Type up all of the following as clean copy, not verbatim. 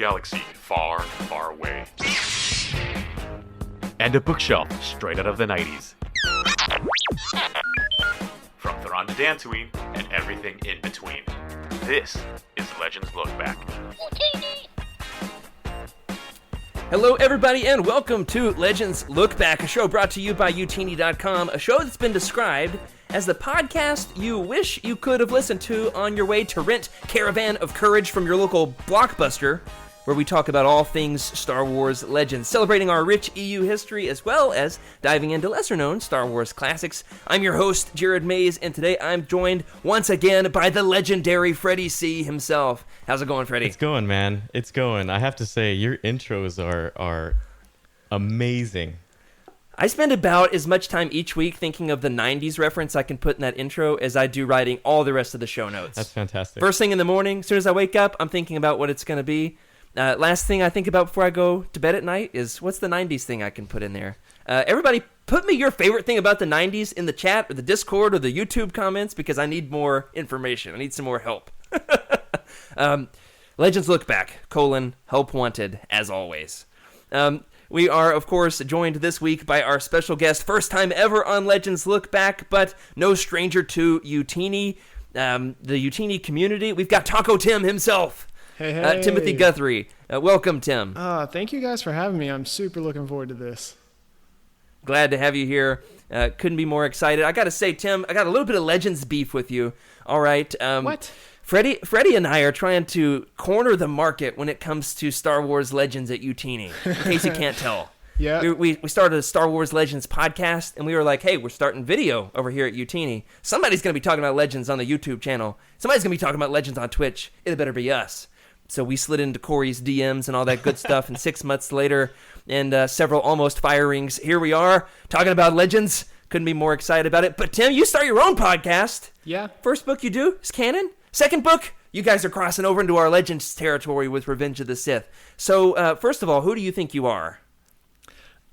galaxy far, far away. And a bookshelf straight out of the 90s. From Thrawn to Dantooine and everything in between. This is Legends Look Back. Hello, everybody, and welcome to Legends Look Back, a show brought to you by Utini.com, a show that's been described as the podcast you wish you could have listened to on your way to rent Caravan of Courage from your local Blockbuster, where we talk about all things Star Wars Legends, celebrating our rich EU history as well as diving into lesser-known Star Wars classics. I'm your host, Jared Mays, and today I'm joined once again by the legendary Freddie C. himself. How's it going, Freddie? It's going, man. It's going. I have to say, your intros are amazing. I spend about as much time each week thinking of the 90s reference I can put in that intro as I do writing all the rest of the show notes. That's fantastic. First thing in the morning, as soon as I wake up, I'm thinking about what it's going to be. Last thing I think about before I go to bed at night is what's the 90s thing I can put in there. Everybody, put me your favorite thing about the 90s in the chat or the Discord or the YouTube comments because I need more information. I need some more help. Legends Look Back, help wanted, as always. We are, of course, joined this week by our special guest, first time ever on Legends Look Back, but no stranger to Utini, the Utini community. We've got Taco Tim himself. Hey. Timothy Guthrie. Welcome, Tim. Thank you guys for having me. I'm super looking forward to this. Glad to have you here. Couldn't be more excited. I got to say, Tim, I got a little bit of Legends beef with you. All right. What? Freddie and I are trying to corner the market when it comes to Star Wars Legends at Utini, in case you can't tell. Yeah. We started a Star Wars Legends podcast, and we were like, hey, we're starting video over here at Utini. Somebody's going to be talking about Legends on the YouTube channel. Somebody's going to be talking about Legends on Twitch. It better be us. So we slid into Corey's DMs and all that good stuff, and 6 months later, and several almost firings, here we are, talking about Legends. Couldn't be more excited about it. But Tim, you start your own podcast. Yeah. First book you do is canon. Second book, you guys are crossing over into our Legends territory with Revenge of the Sith. So, first of all, who do you think you are?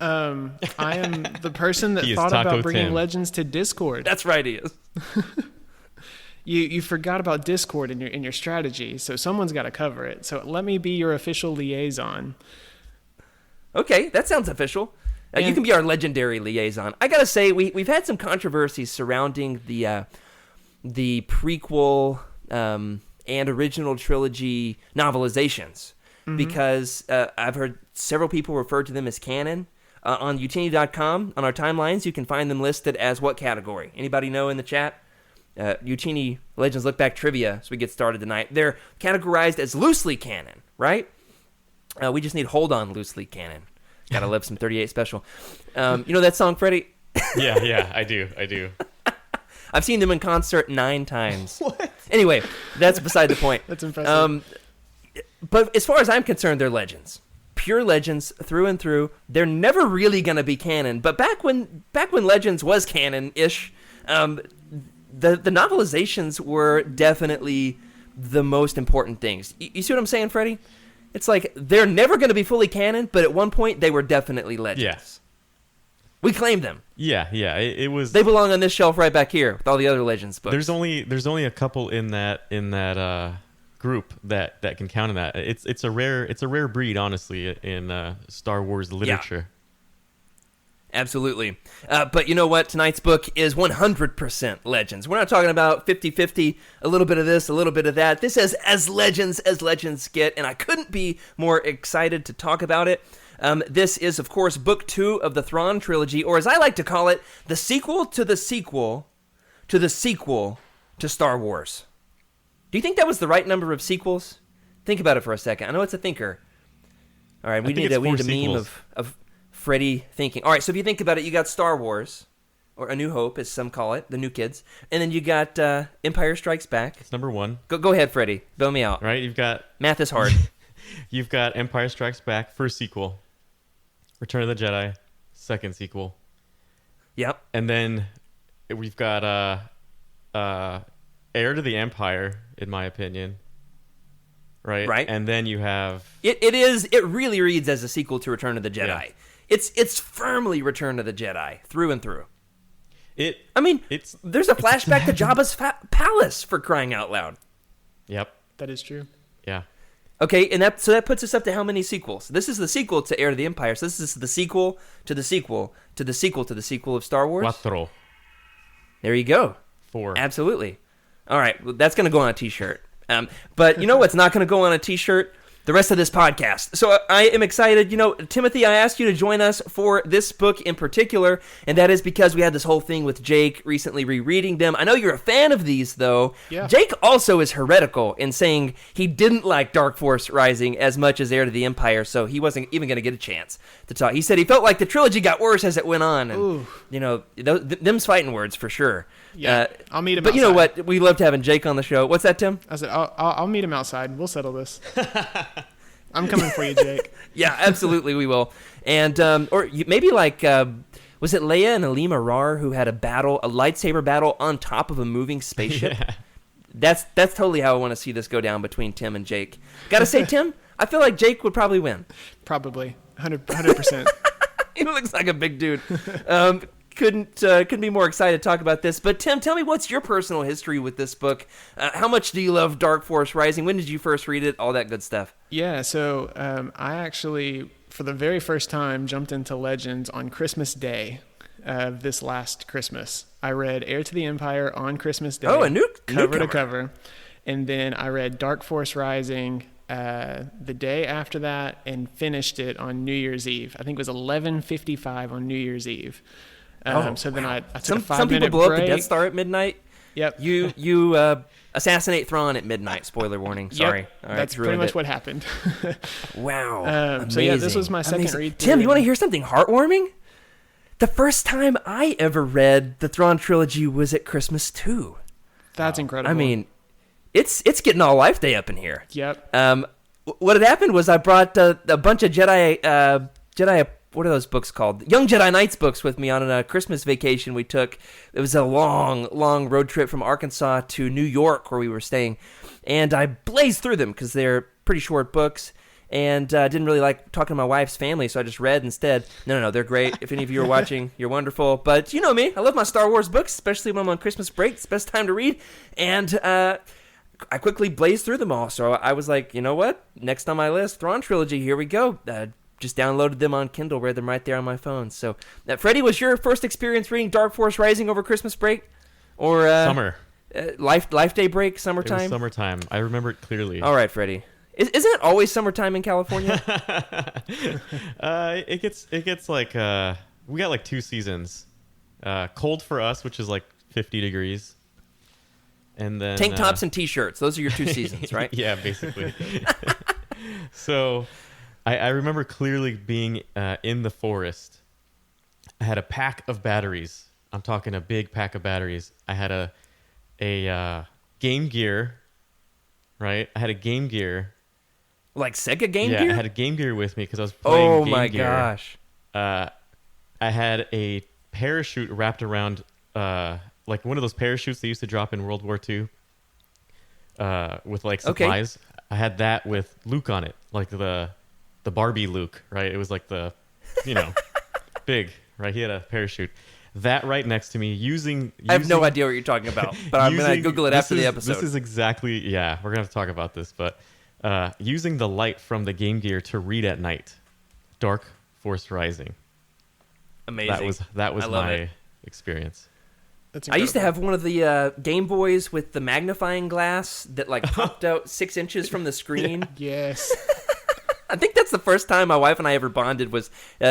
I am the person that He is thought Taco about bringing Tim. Legends to Discord. That's right, he is. You forgot about Discord in your strategy, so someone's got to cover it. So let me be your official liaison. Okay, that sounds official. You can be our legendary liaison. I gotta say, we've had some controversies surrounding the prequel and original trilogy novelizations, because I've heard several people refer to them as canon. On Utini.com, on our timelines, you can find them listed as what category? Anybody know in the chat? Utini Legends Look Back Trivia, as we get started tonight. They're categorized as loosely canon, right? We just need Hold On loosely canon. Gotta love some 38 Special. You know that song, Freddie? Yeah, I do. I've seen them in concert 9 times. What? Anyway, that's beside the point. That's impressive. But as far as I'm concerned, they're legends. Pure legends through and through. They're never really going to be canon. But back when Legends was canon-ish, the novelizations were definitely the most important things. You see what I'm saying, Freddie? It's like they're never going to be fully canon, but at one point they were definitely legends. Yes. We claimed them. Yeah. It was. They belong on this shelf right back here with all the other Legends books. There's only a couple in that group that can count on that. It's a rare breed, honestly, in Star Wars literature. Yeah. Absolutely. But you know what? Tonight's book is 100% Legends. We're not talking about 50-50, a little bit of this, a little bit of that. This is as Legends get, and I couldn't be more excited to talk about it. This is, of course, Book 2 of the Thrawn Trilogy, or as I like to call it, the sequel to the sequel to the sequel to Star Wars. Do you think that was the right number of sequels? Think about it for a second. I know it's a thinker. All right, we need a meme of Freddie thinking. All right, so if you think about it, you got Star Wars, or A New Hope, as some call it, the new kids, and then you got Empire Strikes Back. It's number 1. Go ahead, Freddie. Bail me out. Right, you've got math is hard. You've got Empire Strikes Back, first sequel. Return of the Jedi, second sequel. Yep. And then we've got Heir to the Empire, in my opinion. Right. And then you have it really reads as a sequel to Return of the Jedi. Yeah. It's firmly Return of the Jedi through and through. There's a flashback to Jabba's palace, for crying out loud. Yep. That is true. Yeah. Okay, and that puts us up to how many sequels? This is the sequel to Heir to the Empire. So this is the sequel to the sequel to the sequel to the sequel of Star Wars. Cuatro. There you go. 4. Absolutely. All right, well, that's going to go on a T-shirt. But you know what's not going to go on a T-shirt? The rest of this podcast. So I am excited. You know, Timothy, I asked you to join us for this book in particular, and that is because we had this whole thing with Jake recently rereading them. I know you're a fan of these, though. Yeah. Jake also is heretical in saying he didn't like Dark Force Rising as much as Heir to the Empire, so he wasn't even going to get a chance to talk. He said he felt like the trilogy got worse as it went on, and Ooh. you know, them's fighting words for sure. Yeah, I'll meet him But outside. you know what? We loved having Jake on the show. What's that, Tim? I said, I'll meet him outside. We'll settle this. I'm coming for you, Jake. Yeah, absolutely, we will. And maybe like, was it Leia and Alima Rar who had a lightsaber battle on top of a moving spaceship? Yeah. That's totally how I want to see this go down between Tim and Jake. Gotta say, Tim, I feel like Jake would probably win. Probably 100%. He looks like a big dude. Couldn't be more excited to talk about this. But Tim, tell me, what's your personal history with this book? How much do you love Dark Force Rising? When did you first read it? All that good stuff. Yeah, so I actually, for the very first time, jumped into Legends on Christmas Day this last Christmas. I read Heir to the Empire on Christmas Day. Oh, a new cover newcomer. to cover. And then I read Dark Force Rising the day after that and finished it on New Year's Eve. I think it was 11:55 on New Year's Eve. So then I took a 5-minute break. Some people blow up the Death Star at midnight. Yep. You assassinate Thrawn at midnight. Spoiler warning. Sorry. Yep. All right, That's pretty much what happened. Wow. So yeah, this was my Amazing. second read. Tim, you want to hear something heartwarming? The first time I ever read the Thrawn Trilogy was at Christmas too. That's incredible. I mean, it's getting all Life Day up in here. Yep. What had happened was I brought a bunch of Jedi. What are those books called? Young Jedi Knights books with me on a Christmas vacation we took. It was a long, long road trip from Arkansas to New York where we were staying. And I blazed through them because they're pretty short books. And didn't really like talking to my wife's family, so I just read instead. No, they're great. If any of you are watching, you're wonderful. But you know me. I love my Star Wars books, especially when I'm on Christmas break. It's the best time to read. And I quickly blazed through them all. So I was like, you know what? Next on my list, Thrawn Trilogy. Here we go. Just downloaded them on Kindle, read them right there on my phone. So, Freddie, was your first experience reading Dark Force Rising over Christmas break? Or Summer. Life Day break, summertime? It was summertime. I remember it clearly. All right, Freddie. Isn't it always summertime in California? It gets like we got like 2 seasons. Cold for us, which is like 50 degrees. And then Tank tops and T-shirts. Those are your 2 seasons, right? Yeah, basically. So I remember clearly being in the forest. I had a pack of batteries. I'm talking a big pack of batteries. I had a Game Gear, right? I had a Game Gear. Like Sega Game Yeah, Gear? I had a Game Gear with me because I was playing Game Gear. Oh, my gosh. I had a parachute wrapped around, like one of those parachutes they used to drop in World War II with like supplies. Okay. I had that with Luke on it, like the Barbie Luke, right? It was like the, big, right? He had a parachute. That right next to me, using I have no idea what you're talking about, but I'm going to Google it after the episode. This is exactly, we're going to have to talk about this, but using the light from the Game Gear to read at night, Dark Force Rising. Amazing. That was my experience. I used to have one of the Game Boys with the magnifying glass that like popped out 6 inches from the screen. Yes. I think that's the first time my wife and I ever bonded was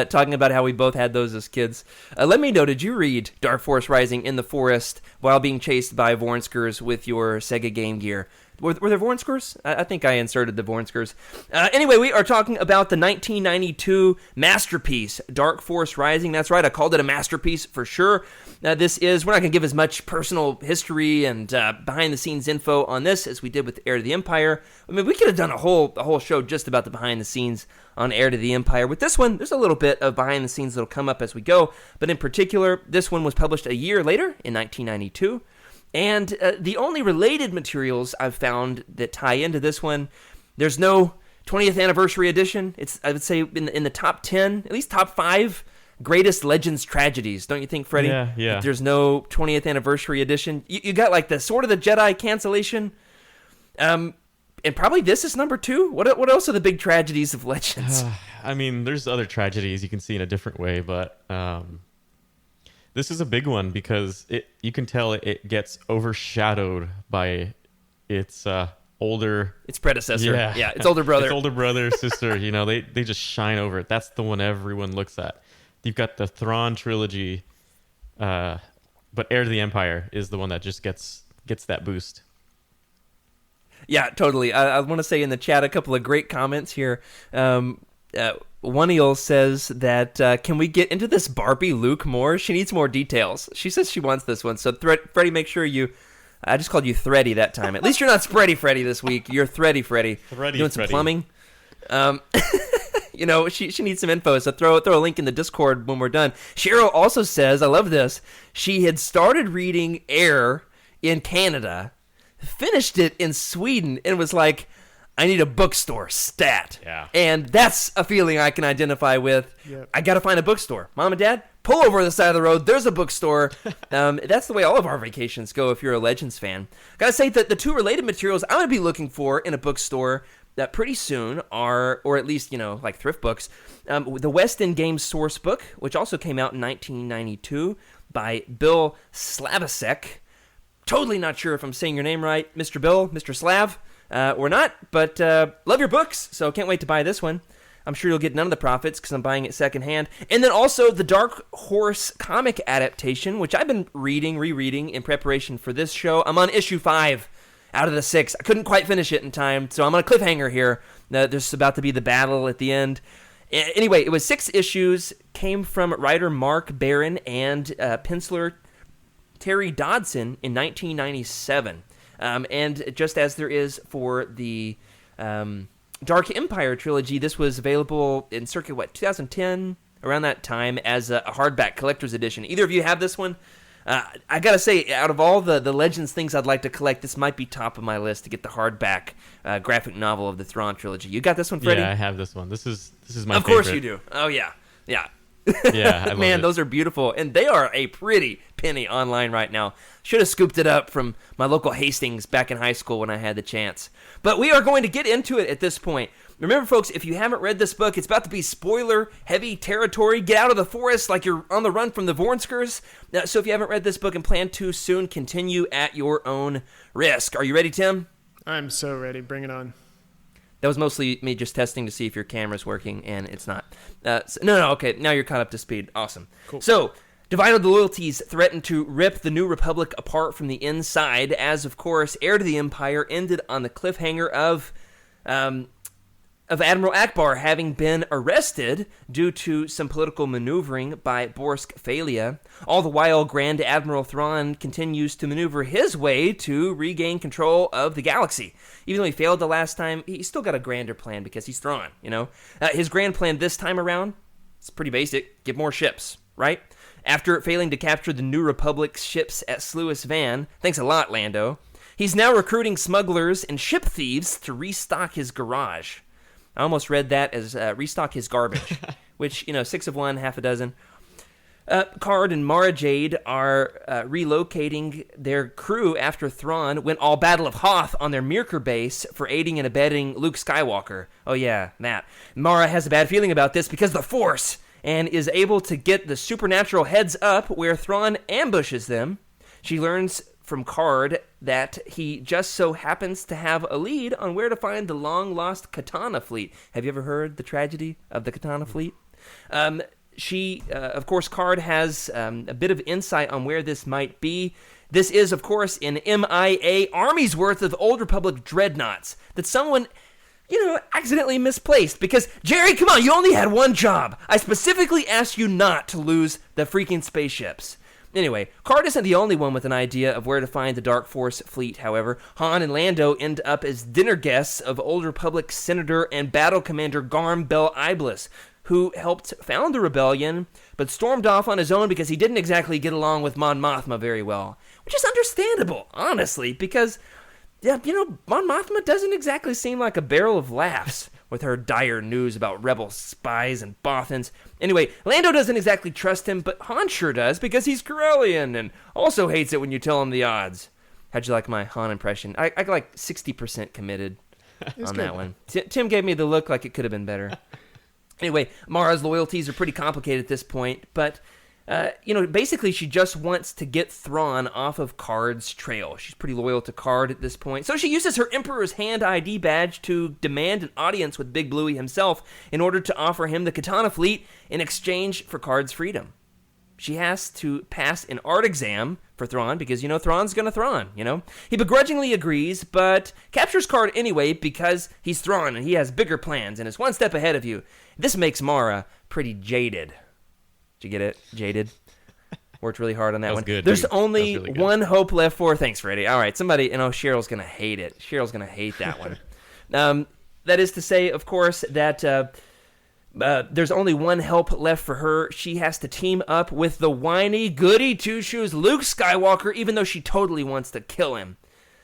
talking about how we both had those as kids. Let me know, did you read Dark Force Rising in the forest while being chased by Vornskers with your Sega Game Gear? Were there Vornskers? I think I inserted the Vornskers. Anyway, we are talking about the 1992 masterpiece, Dark Force Rising. That's right, I called it a masterpiece for sure. We're not going to give as much personal history and behind-the-scenes info on this as we did with Heir to the Empire. I mean, we could have done a whole show just about the behind-the-scenes on Heir to the Empire. With this one, there's a little bit of behind-the-scenes that'll come up as we go, but in particular, this one was published a year later in 1992. And the only related materials I've found that tie into this one, there's no 20th anniversary edition. It's, I would say, in the top 10, at least top 5 greatest Legends tragedies. Don't you think, Freddie? Yeah. If there's no 20th anniversary edition. You got like the Sword of the Jedi cancellation. and probably this is number 2. What else are the big tragedies of Legends? I mean, there's other tragedies you can see in a different way, but this is a big one because you can tell it gets overshadowed by its its predecessor. Yeah, its older brother. Its older brother, sister, they just shine over it. That's the one everyone looks at. You've got the Thrawn Trilogy, but Heir to the Empire is the one that just gets that boost. Yeah, totally. I want to say in the chat a couple of great comments here. One says that, can we get into this Barbie Luke more? She needs more details. She says she wants this one. So, Freddie, make sure I just called you Thready that time. At least you're not Spready Freddy this week. You're Thready Freddy. Doing some plumbing. She needs some info, so throw a link in the Discord when we're done. Cheryl also says, I love this, she had started reading Heir in Canada, finished it in Sweden, and was like, I need a bookstore stat. Yeah. And that's a feeling I can identify with. Yep. I got to find a bookstore. Mom and Dad, pull over to the side of the road. There's a bookstore. That's the way all of our vacations go if you're a Legends fan. Got to say that the 2 related materials I'm going to be looking for in a bookstore that pretty soon are, or at least, like thrift books, the West End Games source book, which also came out in 1992 by Bill Slavisek. Totally not sure if I'm saying your name right, Mr. Bill, Mr. Slav. Or not, but love your books, so can't wait to buy this one. I'm sure you'll get none of the profits because I'm buying it secondhand. And then also the Dark Horse comic adaptation, which I've been rereading in preparation for this show. I'm on issue 5 out of the 6. I couldn't quite finish it in time, so I'm on a cliffhanger here. There's about to be the battle at the end. Anyway, it was 6 issues, came from writer Mark Barron and penciler Terry Dodson in 1997. And just as there is for the Dark Empire trilogy, this was available in circa, 2010, around that time, as a hardback collector's edition. Either of you have this one? I gotta say, out of all the Legends things I'd like to collect, this might be top of my list to get the hardback graphic novel of the Thrawn trilogy. You got this one, Freddie? Yeah, I have this one. This is my favorite. Of course you do. Oh, yeah. Yeah. Yeah, I love Man, it. Those are beautiful, and they are a pretty penny online right now. Should have scooped it up from my local Hastings back in high school when I had the chance. But we are going to get into it at this point. Remember, folks, if you haven't read this book, it's about to be spoiler-heavy territory. Get out of the forest like you're on the run from the Vornskers. So if you haven't read this book and plan to soon, continue at your own risk. Are you ready, Tim? I'm so ready. Bring it on. That was mostly me just testing to see if your camera's working, and it's not. No, okay, now you're caught up to speed. Awesome. Cool. So, divided loyalties threaten to rip the New Republic apart from the inside, as, of course, Heir to the Empire ended on the cliffhanger of Admiral Akbar having been arrested due to some political maneuvering by Borsk Phalia. All the while, Grand Admiral Thrawn continues to maneuver his way to regain control of the galaxy. Even though he failed the last time, he's still got a grander plan because he's Thrawn, His grand plan this time around, it's pretty basic. Get more ships, right? After failing to capture the New Republic's ships at Sluis Van, thanks a lot, Lando, he's now recruiting smugglers and ship thieves to restock his garage. I almost read that as restock his garbage, which, 6 of one, half a dozen. Card and Mara Jade are relocating their crew after Thrawn went all Battle of Hoth on their Mirkor base for aiding and abetting Luke Skywalker. Oh yeah, that. Mara has a bad feeling about this because of the Force, and is able to get the supernatural heads up where Thrawn ambushes them. She learns from Card that he just so happens to have a lead on where to find the long-lost Katana fleet. Have you ever heard the tragedy of the Katana fleet? Of course, Card has a bit of insight on where this might be. This is, of course, an MIA army's worth of Old Republic dreadnoughts that someone, accidentally misplaced. Because, Jerry, come on, you only had one job. I specifically asked you not to lose the freaking spaceships. Anyway, Card isn't the only one with an idea of where to find the Dark Force fleet, however. Han and Lando end up as dinner guests of Old Republic Senator and Battle Commander Garm Bel Iblis, who helped found the rebellion, but stormed off on his own because he didn't exactly get along with Mon Mothma very well. Which is understandable, honestly, because, Mon Mothma doesn't exactly seem like a barrel of laughs with her dire news about rebel spies and Bothans. Anyway, Lando doesn't exactly trust him, but Han sure does because he's Corellian and also hates it when you tell him the odds. How'd you like my Han impression? I got like 60% committed. on that one. Tim gave me the look like it could have been better. Anyway, Mara's loyalties are pretty complicated at this point, but basically she just wants to get Thrawn off of Karrde's trail. She's pretty loyal to Karrde at this point. So she uses her Emperor's Hand ID badge to demand an audience with Big Bluey himself in order to offer him the Katana fleet in exchange for Karrde's freedom. She has to pass an art exam for Thrawn because, Thrawn's gonna Thrawn, He begrudgingly agrees, but captures Karrde anyway because he's Thrawn and he has bigger plans and is one step ahead of you. This makes Mara pretty jaded. Did you get it? Jaded. Worked really hard on that one. Good, There's dude. only Really one hope left for. Thanks, Freddie. All right, somebody. Cheryl's gonna hate it. Cheryl's gonna hate that one. That is to say, of course, that there's only one help left for her. She has to team up with the whiny goody two shoes Luke Skywalker, even though she totally wants to kill him.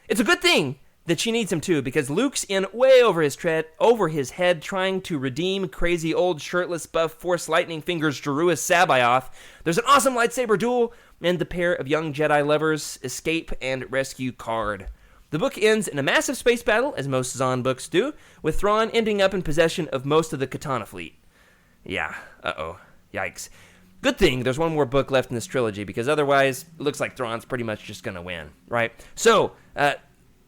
It's a good thing that she needs him too, because Luke's in way over his head, trying to redeem crazy old shirtless buff Force Lightning Fingers Jeruis Sabayoth. There's an awesome lightsaber duel, and the pair of young Jedi lovers escape and rescue Karrde. The book ends in a massive space battle, as most Zahn books do, with Thrawn ending up in possession of most of the Katana fleet. Yeah, yikes. Good thing there's one more book left in this trilogy, because otherwise it looks like Thrawn's pretty much just gonna win, right? So,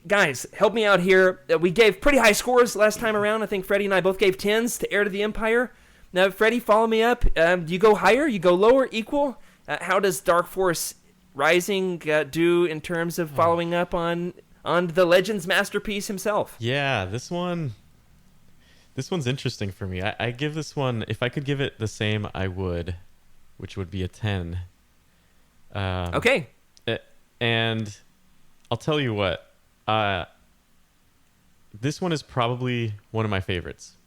guys, help me out here. We gave pretty high scores last time around. I think Freddie and I both gave 10s to Heir to the Empire. Now, Freddie, follow me up. Do you go higher? You go lower? Equal? How does Dark Force Rising do in terms of following up on the Legends masterpiece himself? Yeah, this one's interesting for me. I give this one, if I could give it the same, I would, which would be a 10. Okay. And I'll tell you what. This one is probably one of my favorites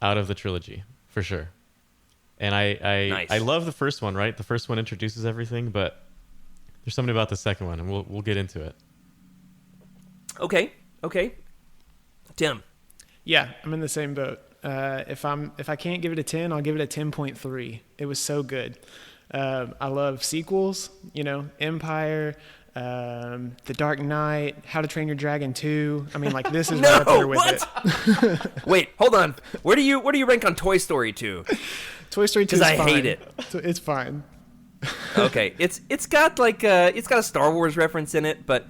out of the trilogy, for sure. And Nice. I love the first one, right? The first one introduces everything, but there's something about the second one, and we'll get into it. Okay. Tim. Yeah, I'm in the same boat. If I can't give it a 10, I'll give it a 10.3. It was so good. I love sequels, Empire, The Dark Knight, How to Train Your Dragon 2. I mean, like, this is right up there with it. Wait, hold on. Where do you rank on Toy Story 2? Toy Story 2 is Because fine. I hate it. It's fine. Okay, it's got it's got a Star Wars reference in it, but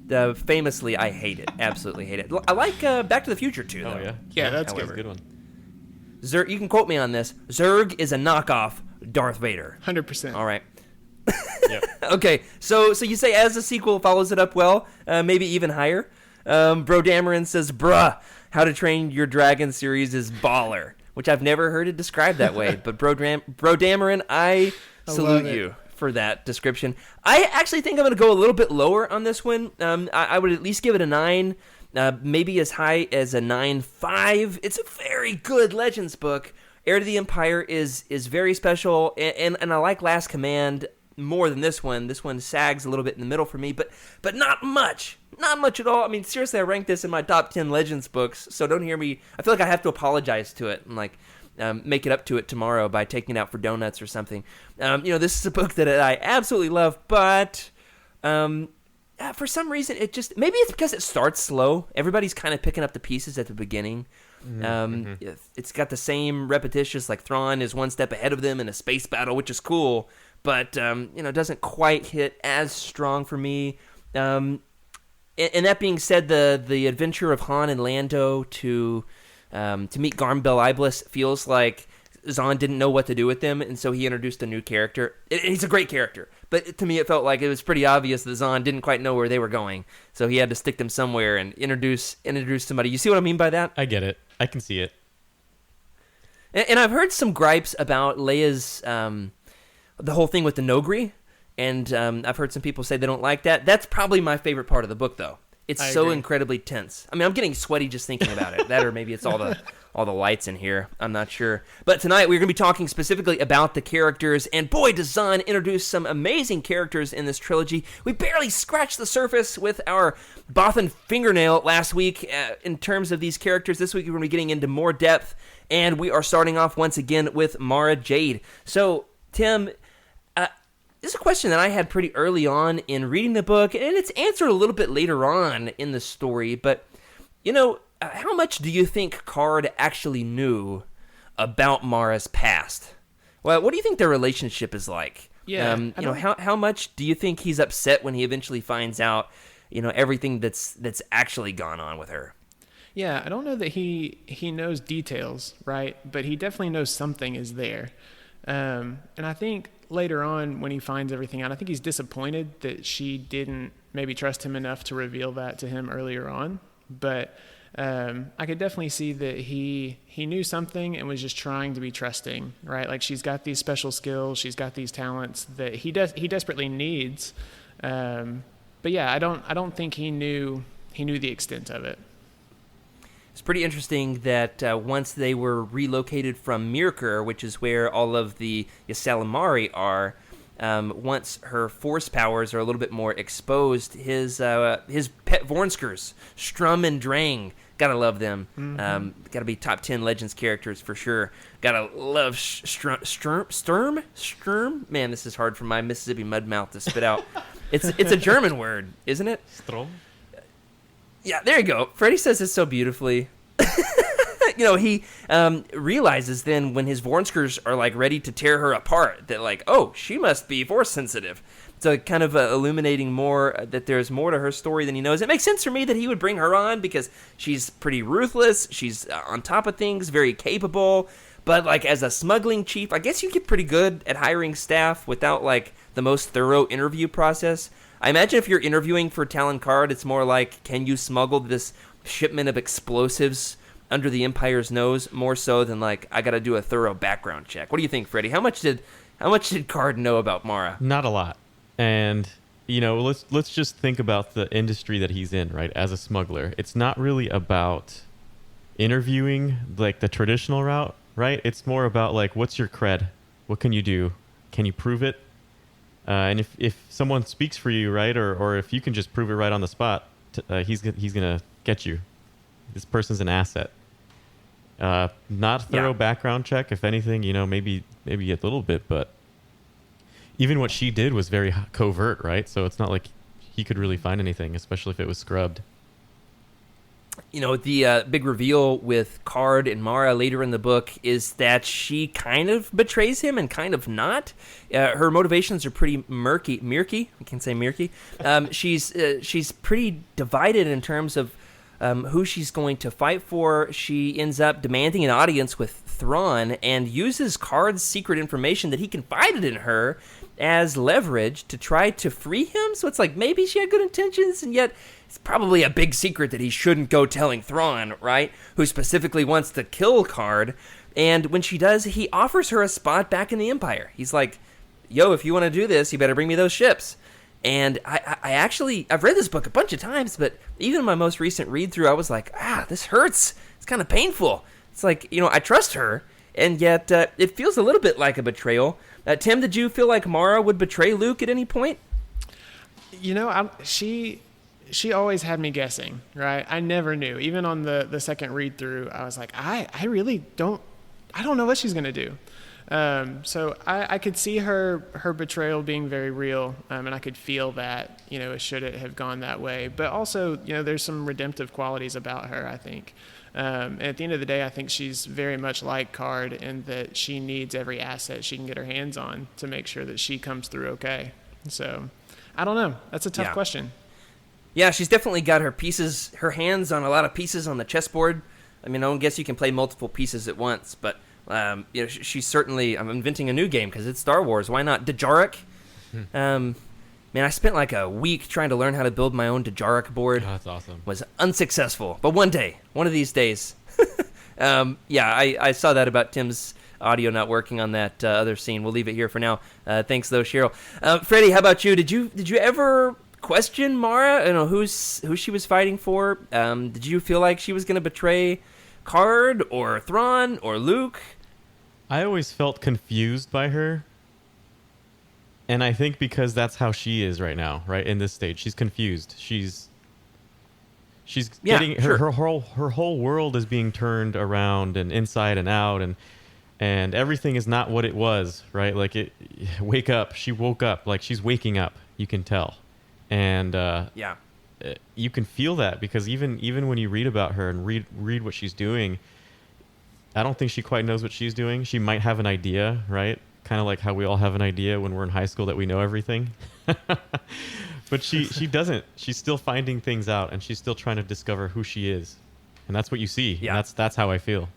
famously I hate it. Absolutely hate it. I like Back to the Future too, though. Oh yeah, Yeah, that's a good. good one. Zurg, you can quote me on this. Zurg is a knockoff Darth Vader. 100%. All right. Yep. Okay, so you say as the sequel follows it up well, maybe even higher. Bro Dameron says, "Bruh, How to Train Your Dragon series is baller," which I've never heard it described that way. But Bro Dameron, I salute you for that description. I actually think I'm going to go a little bit lower on this one. I would at least give it a 9, maybe as high as a 9.5. It's a very good Legends book. Heir to the Empire is very special, and I like Last Command more than this one. This one sags a little bit in the middle for me, but not much. Not much at all. I mean, seriously, I ranked this in my top 10 Legends books, so don't hear me. I feel like I have to apologize to it and make it up to it tomorrow by taking it out for donuts or something. This is a book that I absolutely love, but for some reason it just, maybe it's because it starts slow. Everybody's kind of picking up the pieces at the beginning. It's got the same repetitious, like Thrawn is one step ahead of them in a space battle, which is cool, but doesn't quite hit as strong for me. And that being said, the adventure of Han and Lando to meet Garm Bel Iblis feels like Zahn didn't know what to do with them, and so he introduced a new character. He's a great character, but to me it felt like it was pretty obvious that Zahn didn't quite know where they were going, so he had to stick them somewhere and introduce somebody. You see what I mean by that? I get it. I can see it. And I've heard some gripes about Leia's the whole thing with the Nogri, and I've heard some people say they don't like that. That's probably my favorite part of the book, though. It's so agree. Incredibly tense. I mean, I'm getting sweaty just thinking about it. That, or maybe it's all the lights in here. I'm not sure. But tonight we're going to be talking specifically about the characters, and boy, does Zahn introduce some amazing characters in this trilogy. We barely scratched the surface with our Bothan fingernail last week in terms of these characters. This week we're going to be getting into more depth, and we are starting off once again with Mara Jade. So, Tim, this is a question that I had pretty early on in reading the book, and it's answered a little bit later on in the story, but How much do you think Card actually knew about Mara's past? Well, what do you think their relationship is like? Yeah. How much do you think he's upset when he eventually finds out, everything that's actually gone on with her? Yeah, I don't know that he knows details, right? But he definitely knows something is there. And I think later on when he finds everything out, I think he's disappointed that she didn't maybe trust him enough to reveal that to him earlier on. But I could definitely see that he knew something and was just trying to be trusting, right? Like she's got these special skills, she's got these talents that he desperately needs. But yeah, I don't think he knew the extent of it. It's pretty interesting that once they were relocated from Mirkor, which is where all of the Ysalamari are, once her force powers are a little bit more exposed, his pet Vornskers, Strum and Drang, gotta love them. Mm-hmm. Gotta be top 10 Legends characters for sure. Gotta love Sturm? Man, this is hard for my Mississippi mud mouth to spit out. It's a German word, isn't it? Strom? Yeah, there you go. Freddie says it so beautifully. He realizes then when his Vornskers are like ready to tear her apart that like, oh, she must be force sensitive. So kind of illuminating more that there's more to her story than he knows. It makes sense for me that he would bring her on because she's pretty ruthless. She's on top of things, very capable. But like as a smuggling chief, I guess you get pretty good at hiring staff without like the most thorough interview process. I imagine if you're interviewing for Talon Card, it's more like, can you smuggle this shipment of explosives under the Empire's nose, more so than like, I got to do a thorough background check. What do you think, Freddie? How much did Card know about Mara? Not a lot. And let's just think about the industry that he's in, right? As a smuggler, it's not really about interviewing like the traditional route, right? It's more about like, what's your cred? What can you do? Can you prove it? And if someone speaks for you, right, or if you can just prove it right on the spot, he's gonna get you. This person's an asset. Not a thorough background check. If anything, maybe a little bit, but even what she did was very covert, right? So it's not like he could really find anything, especially if it was scrubbed. The big reveal with Card and Mara later in the book is that she kind of betrays him and kind of not. Her motivations are pretty murky. I can say murky. She's pretty divided in terms of who she's going to fight for. She ends up demanding an audience with Thrawn and uses Card's secret information that he confided in her as leverage to try to free him. So it's like maybe she had good intentions, and yet it's probably a big secret that he shouldn't go telling Thrawn, right? Who specifically wants to kill Card. And when she does, he offers her a spot back in the Empire. He's like, yo, if you want to do this, you better bring me those ships. And I've read this book a bunch of times, but even in my most recent read through, I was like, this hurts. It's kind of painful. It's like, I trust her, and yet it feels a little bit like a betrayal. Tim, did you feel like Mara would betray Luke at any point? She always had me guessing, right? I never knew. Even on the second read through, I was like, I really don't know what she's gonna do. So I could see her betrayal being very real, and I could feel that, should it have gone that way. But also, there's some redemptive qualities about her, I think. And at the end of the day, I think she's very much like Card in that she needs every asset she can get her hands on to make sure that she comes through okay. So, I don't know. That's a tough question. Yeah, she's definitely got her hands on a lot of pieces on the chessboard. I mean, I don't guess you can play multiple pieces at once, but she's certainly. I'm inventing a new game because it's Star Wars. Why not Dejarik? Man, I spent like a week trying to learn how to build my own Dejarik board. Oh, that's awesome. Was unsuccessful, but one of these days. I saw that about Tim's audio not working on that other scene. We'll leave it here for now. Thanks, though, Cheryl. Freddie, how about you? Did you ever question Mara? Who she was fighting for? Did you feel like she was going to betray Card or Thrawn or Luke? I always felt confused by her. And I think because that's how she is right now, right? In this stage, she's confused. She's getting her whole world is being turned around and inside and out, and everything is not what it was, right? Like she woke up, like she's waking up. You can tell, and you can feel that, because even when you read about her and read what she's doing, I don't think she quite knows what she's doing. She might have an idea, right? Kind of like how we all have an idea when we're in high school that we know everything. But she doesn't. She's still finding things out, and she's still trying to discover who she is. And that's what you see. Yeah. And that's how I feel.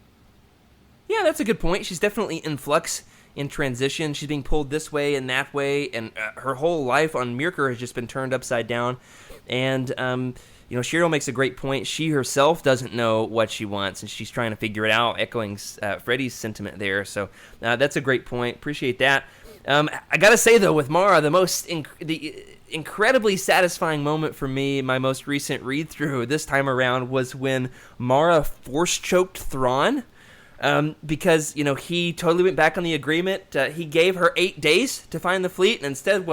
Yeah, that's a good point. She's definitely in flux, in transition. She's being pulled this way and that way, and her whole life on Mirkor has just been turned upside down. And Cheryl makes a great point. She herself doesn't know what she wants, and she's trying to figure it out, echoing Freddie's sentiment there. So that's a great point. Appreciate that. I gotta say though, with Mara, the incredibly satisfying moment for me, my most recent read through this time around, was when Mara force choked Thrawn. Because he totally went back on the agreement. He gave her 8 days to find the fleet, and instead,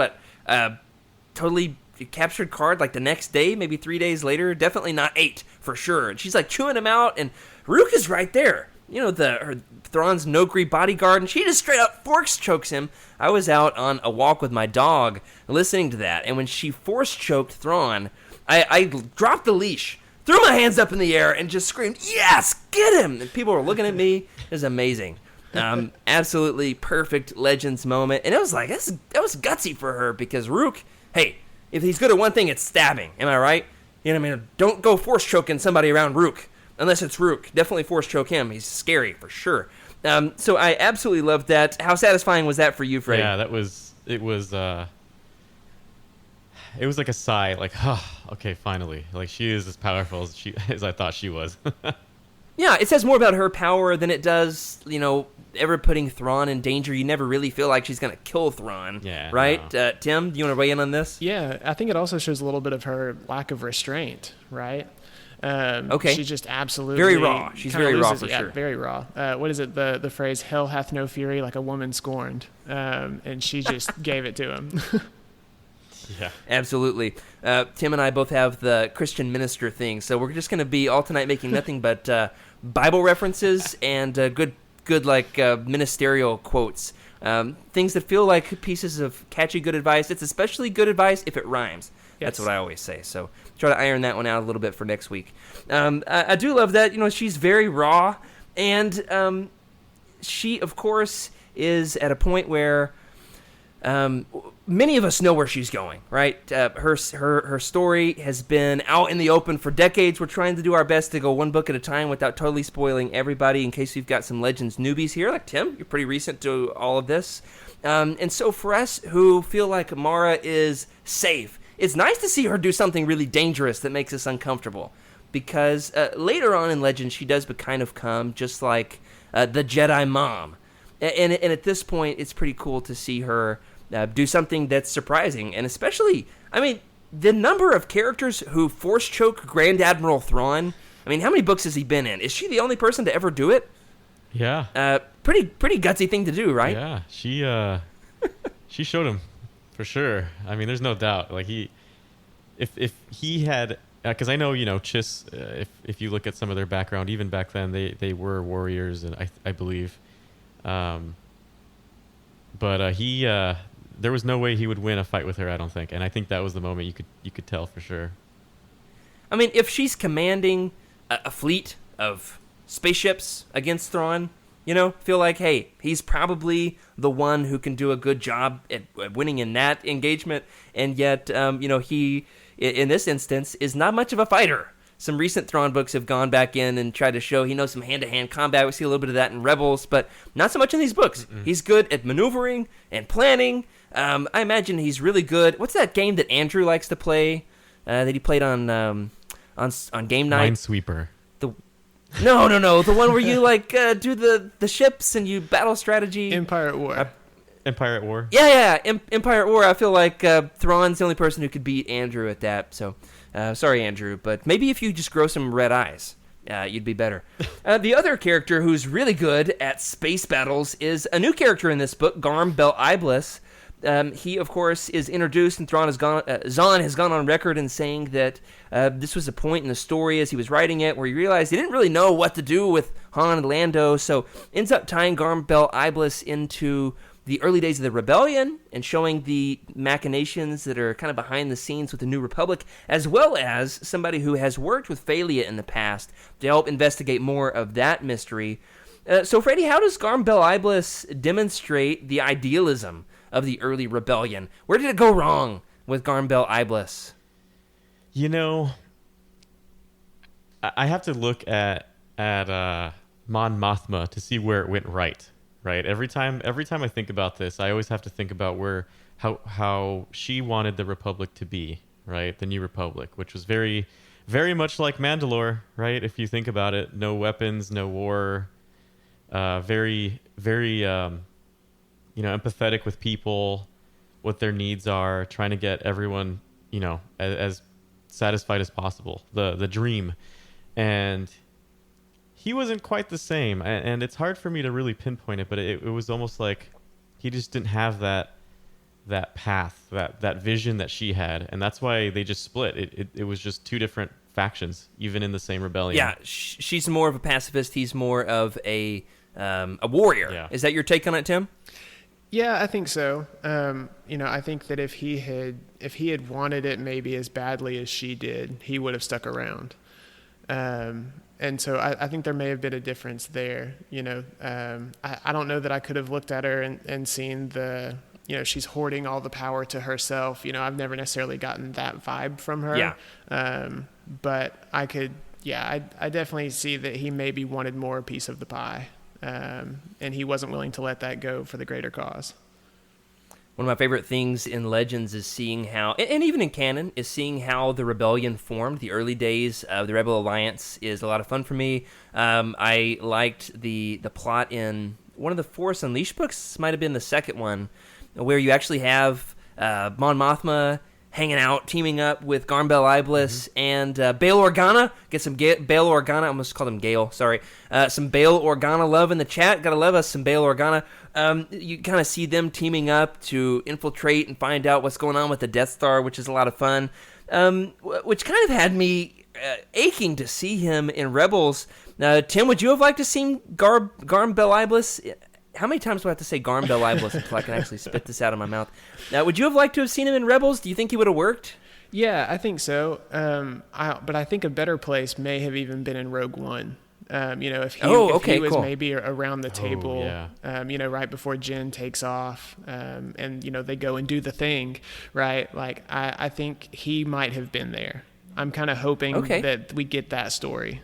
totally captured Card like the next day, maybe 3 days later. Definitely not 8 for sure. And she's like chewing him out, and Rook is right there. Her Thrawn's Nogri bodyguard, and she just straight up force chokes him. I was out on a walk with my dog listening to that, and when she force choked Thrawn, I dropped the leash, threw my hands up in the air, and just screamed, "Yes, get him!" And people were looking at me. It was amazing. Absolutely perfect Legends moment. And it was like, that was gutsy for her, because Rook, hey, if he's good at one thing, it's stabbing. Am I right? You know what I mean? Don't go force choking somebody around Rook. Unless it's Rook. Definitely force choke him. He's scary for sure. So I absolutely loved that. How satisfying was that for you, Freddie? Yeah, it was like a sigh, like, okay, finally. Like, she is as powerful as I thought she was. Yeah, it says more about her power than it does, ever putting Thrawn in danger. You never really feel like she's going to kill Thrawn. Yeah. Right? No. Tim, do you want to weigh in on this? Yeah, I think it also shows a little bit of her lack of restraint, right? Okay. She just absolutely... Very raw. She's very raw for sure. Very raw. What is it? The phrase, "Hell hath no fury like a woman scorned." And she just gave it to him. Yeah. Absolutely. Tim and I both have the Christian minister thing, so we're just going to be all tonight making nothing but Bible references and good ministerial quotes. Things that feel like pieces of catchy good advice. It's especially good advice if it rhymes. Yes. That's what I always say. So try to iron that one out a little bit for next week. I do love that. She's very raw, and she, of course, is at a point where many of us know where she's going, right? Her story has been out in the open for decades. We're trying to do our best to go one book at a time without totally spoiling everybody, in case we've got some Legends newbies here, like Tim. You're pretty recent to all of this. And so for us who feel like Mara is safe, it's nice to see her do something really dangerous that makes us uncomfortable. Because later on in Legends, she does kind of come just like the Jedi mom. And at this point, it's pretty cool to see her do something that's surprising. And especially, the number of characters who force choke Grand Admiral Thrawn. How many books has he been in? Is she the only person to ever do it? Yeah. Pretty gutsy thing to do, right? Yeah. She showed him, for sure. There's no doubt. Like, if he had, because I know, Chiss, if you look at some of their background, even back then, they were warriors, and I believe. But he, there was no way he would win a fight with her, I don't think. And I think that was the moment you could tell for sure. If she's commanding a fleet of spaceships against Thrawn, feel like, hey, he's probably the one who can do a good job at winning in that engagement. And yet, he, in this instance, is not much of a fighter. Some recent Thrawn books have gone back in and tried to show he knows some hand-to-hand combat. We see a little bit of that in Rebels, but not so much in these books. Mm-mm. He's good at maneuvering and planning. I imagine he's really good. What's that game that Andrew likes to play that he played on game night? Minesweeper. No. The one where you do the ships and you battle strategy. Empire at War. Empire at War. Yeah. Empire at War. I feel like Thrawn's the only person who could beat Andrew at that. So, sorry, Andrew, but maybe if you just grow some red eyes, you'd be better. The other character who's really good at space battles is a new character in this book, Garm Bel Iblis. He, of course, is introduced, and Zahn has gone on record in saying that this was a point in the story as he was writing it where he realized he didn't really know what to do with Han and Lando, so ends up tying Garm Bel Iblis into the early days of the rebellion and showing the machinations that are kind of behind the scenes with the New Republic, as well as somebody who has worked with Phalia in the past to help investigate more of that mystery. So, Freddie, how does Garm Bel Iblis demonstrate the idealism of the early rebellion? Where did it go wrong with Garm Bel Iblis? You know, I have to look at Mon Mothma to see where it went right. Right. Every time I think about this, I always have to think about how she wanted the Republic to be. Right, the New Republic, which was very, very much like Mandalore. Right, if you think about it, no weapons, no war. Very, very, empathetic with people, what their needs are, trying to get everyone, as satisfied as possible. The dream, and he wasn't quite the same, and it's hard for me to really pinpoint it, but it was almost like he just didn't have that path, that vision that she had, and that's why they just split. It was just two different factions, even in the same rebellion. Yeah, she's more of a pacifist. He's more of a warrior. Yeah. Is that your take on it, Tim? Yeah, I think so. I think that if he had wanted it maybe as badly as she did, he would have stuck around. And so I think there may have been a difference there. I don't know that I could have looked at her and seen she's hoarding all the power to herself. I've never necessarily gotten that vibe from her. Yeah. But I could, I definitely see that he maybe wanted more piece of the pie. And he wasn't willing to let that go for the greater cause. One of my favorite things in Legends is seeing how, and even in canon, is seeing how the rebellion formed. The early days of the Rebel Alliance is a lot of fun for me. I liked the plot in one of the Force Unleashed books, might have been the second one, where you actually have Mon Mothma hanging out, teaming up with Garm Bel Iblis and Bail Organa. Get some Bail Organa. I almost called him Gale. Sorry. Some Bail Organa love in the chat. Gotta love us some Bail Organa. You kind of see them teaming up to infiltrate and find out what's going on with the Death Star, which is a lot of fun. Which kind of had me aching to see him in Rebels. Tim, would you have liked to see Garm Bel Iblis? How many times do I have to say Garm Bel Iblis until I can actually spit this out of my mouth? Would you have liked to have seen him in Rebels? Do you think he would have worked? Yeah, I think so. But I think a better place may have even been in Rogue One. If he was cool. maybe around the table, yeah. Right before Jyn takes off, and they go and do the thing, right? Like I think he might have been there. I'm kind of hoping that we get that story.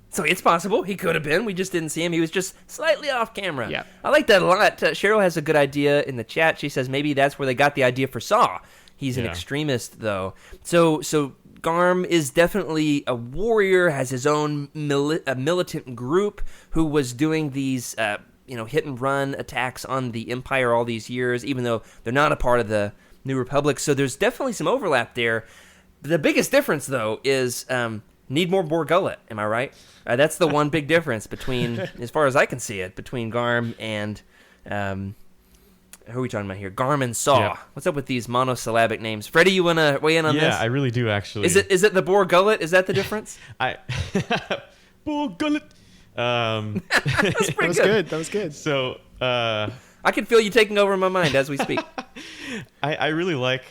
So it's possible he could have been. We just didn't see him. He was just slightly off camera. Yeah. I like that a lot. Cheryl has a good idea in the chat. She says maybe that's where they got the idea for Saw. He's an extremist, though. So Garm is definitely a warrior, has his own militant group who was doing these hit and run attacks on the Empire all these years, even though they're not a part of the New Republic. So there's definitely some overlap there. The biggest difference, though, is need more Bor Gullet. Am I right? That's the one big difference between, as far as I can see it, between Garm and who are we talking about here? Garm and Saw. Yep. What's up with these monosyllabic names? Freddie, you want to weigh in on this? Yeah, I really do, actually. Is it the Bor Gullet? Is that the difference? Bor Gullet. That's pretty good. That was good. So I can feel you taking over my mind as we speak. I really like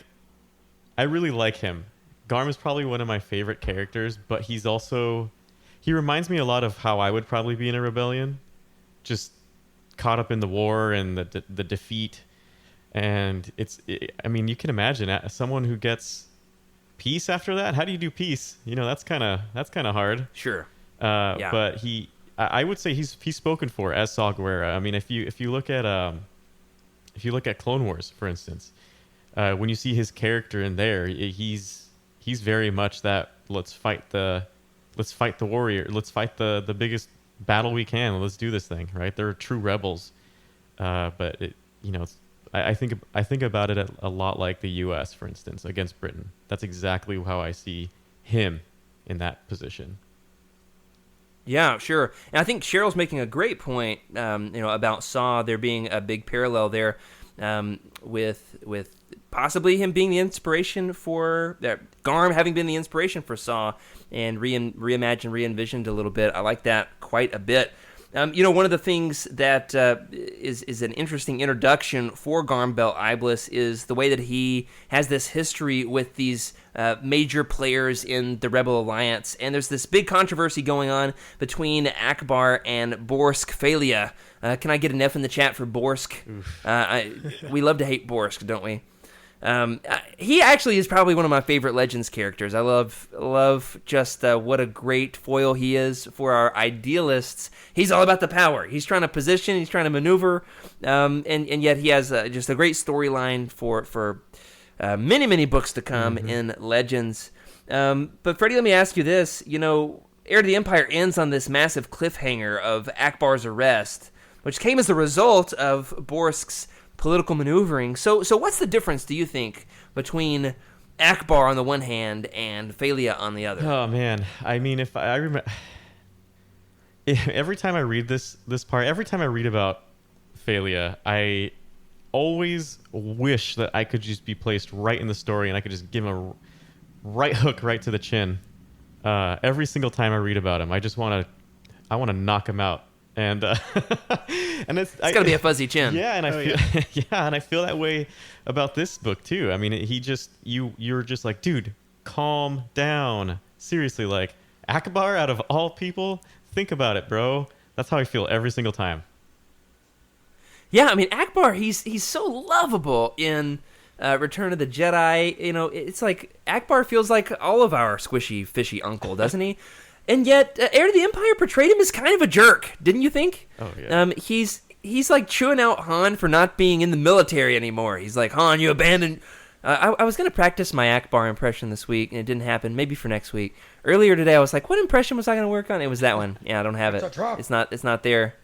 him. Garm is probably one of my favorite characters, but he reminds me a lot of how I would probably be in a rebellion, just caught up in the war and the defeat. And you can imagine someone who gets peace after that. How do you do peace? That's kind of hard. Sure. Yeah. But I would say he's spoken for as Saw Gerrera. I mean, if you look at Clone Wars, for instance, when you see his character in there, he's very much that let's fight the warrior, let's fight the biggest battle we can, let's do this thing, right? They're true rebels. But I think about it a lot like the U.S., for instance, against Britain. That's exactly how I see him in that position. Yeah, sure. And I think Cheryl's making a great point, about Saw. There being a big parallel there, with possibly him being the inspiration for Garm having been the inspiration for Saw and re-envisioned a little bit. I like that quite a bit. One of the things that is an interesting introduction for Garm Belt Iblis is the way that he has this history with these major players in the Rebel Alliance, and there's this big controversy going on between Akbar and Borsk Phalia. Can I get an F in the chat for Borsk? We love to hate Borsk, don't we? He actually is probably one of my favorite Legends characters. I love just what a great foil he is for our idealists. He's all about the power. He's trying to position, he's trying to maneuver, and yet he has just a great storyline for many, many books to come in Legends. But Freddie, let me ask you this. Heir to the Empire ends on this massive cliffhanger of Akbar's arrest, which came as a result of Borsk's political maneuvering. So what's the difference, do you think, between Akbar on the one hand and Phalia on the other? Oh man, I mean, if I remember, every time I read this part, every time I read about Phalia, I always wish that I could just be placed right in the story and I could just give him a right hook right to the chin. Every single time I read about him, I want to knock him out. And and it's gotta be a fuzzy chin. Yeah, and I feel that way about this book too. I mean, you're just like, dude, calm down. Seriously, like Akbar, out of all people, think about it, bro. That's how I feel every single time. Yeah, I mean, Akbar, he's so lovable in Return of the Jedi. It's like Akbar feels like all of our squishy, fishy uncle, doesn't he? And yet, Heir to the Empire portrayed him as kind of a jerk, didn't you think? Oh, yeah. He's like chewing out Han for not being in the military anymore. He's like, Han, you abandoned... I was going to practice my Akbar impression this week, and it didn't happen. Maybe for next week. Earlier today, I was like, what impression was I going to work on? It was that one. Yeah, I don't have it. It's not there.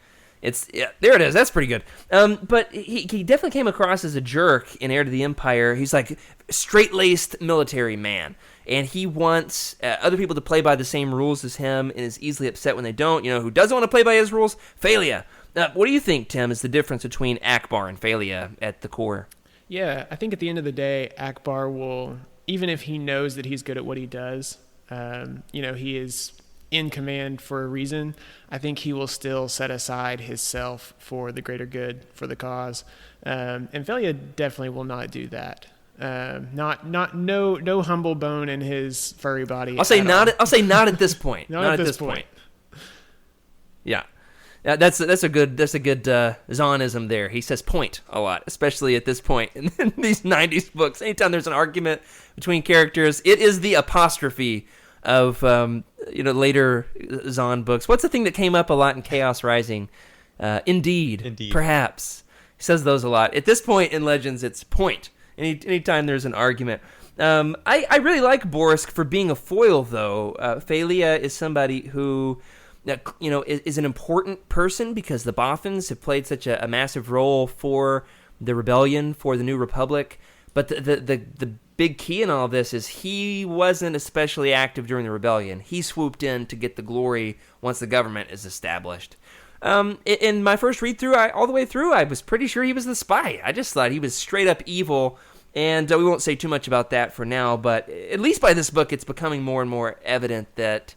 There it is. That's pretty good. But he definitely came across as a jerk in Heir to the Empire. He's like straight-laced military man. And he wants other people to play by the same rules as him and is easily upset when they don't. Who doesn't want to play by his rules? Phalia. What do you think, Tim, is the difference between Akbar and Phalia at the core? Yeah, I think at the end of the day, Akbar will, even if he knows that he's good at what he does, he is in command for a reason, I think he will still set aside his self for the greater good, for the cause. And Phalia definitely will not do that. No humble bone in his furry body. I'll say not at this point. not at this point. Yeah. That's a good Zahnism there. He says point a lot, especially at this point in these 90s books. Anytime there's an argument between characters, it is the apostrophe of later Zahn books. What's the thing that came up a lot in Chaos Rising? Indeed. Perhaps. He says those a lot. At this point in Legends, it's point. Anytime there's an argument. I really like Borsk for being a foil, though. Phalia is somebody who, is an important person because the Bothans have played such a massive role for the rebellion, for the New Republic. But the big key in all of this is he wasn't especially active during the rebellion. He swooped in to get the glory once the government is established. In my first read-through, all the way through, I was pretty sure he was the spy. I just thought he was straight-up evil, and we won't say too much about that for now, but at least by this book, it's becoming more and more evident that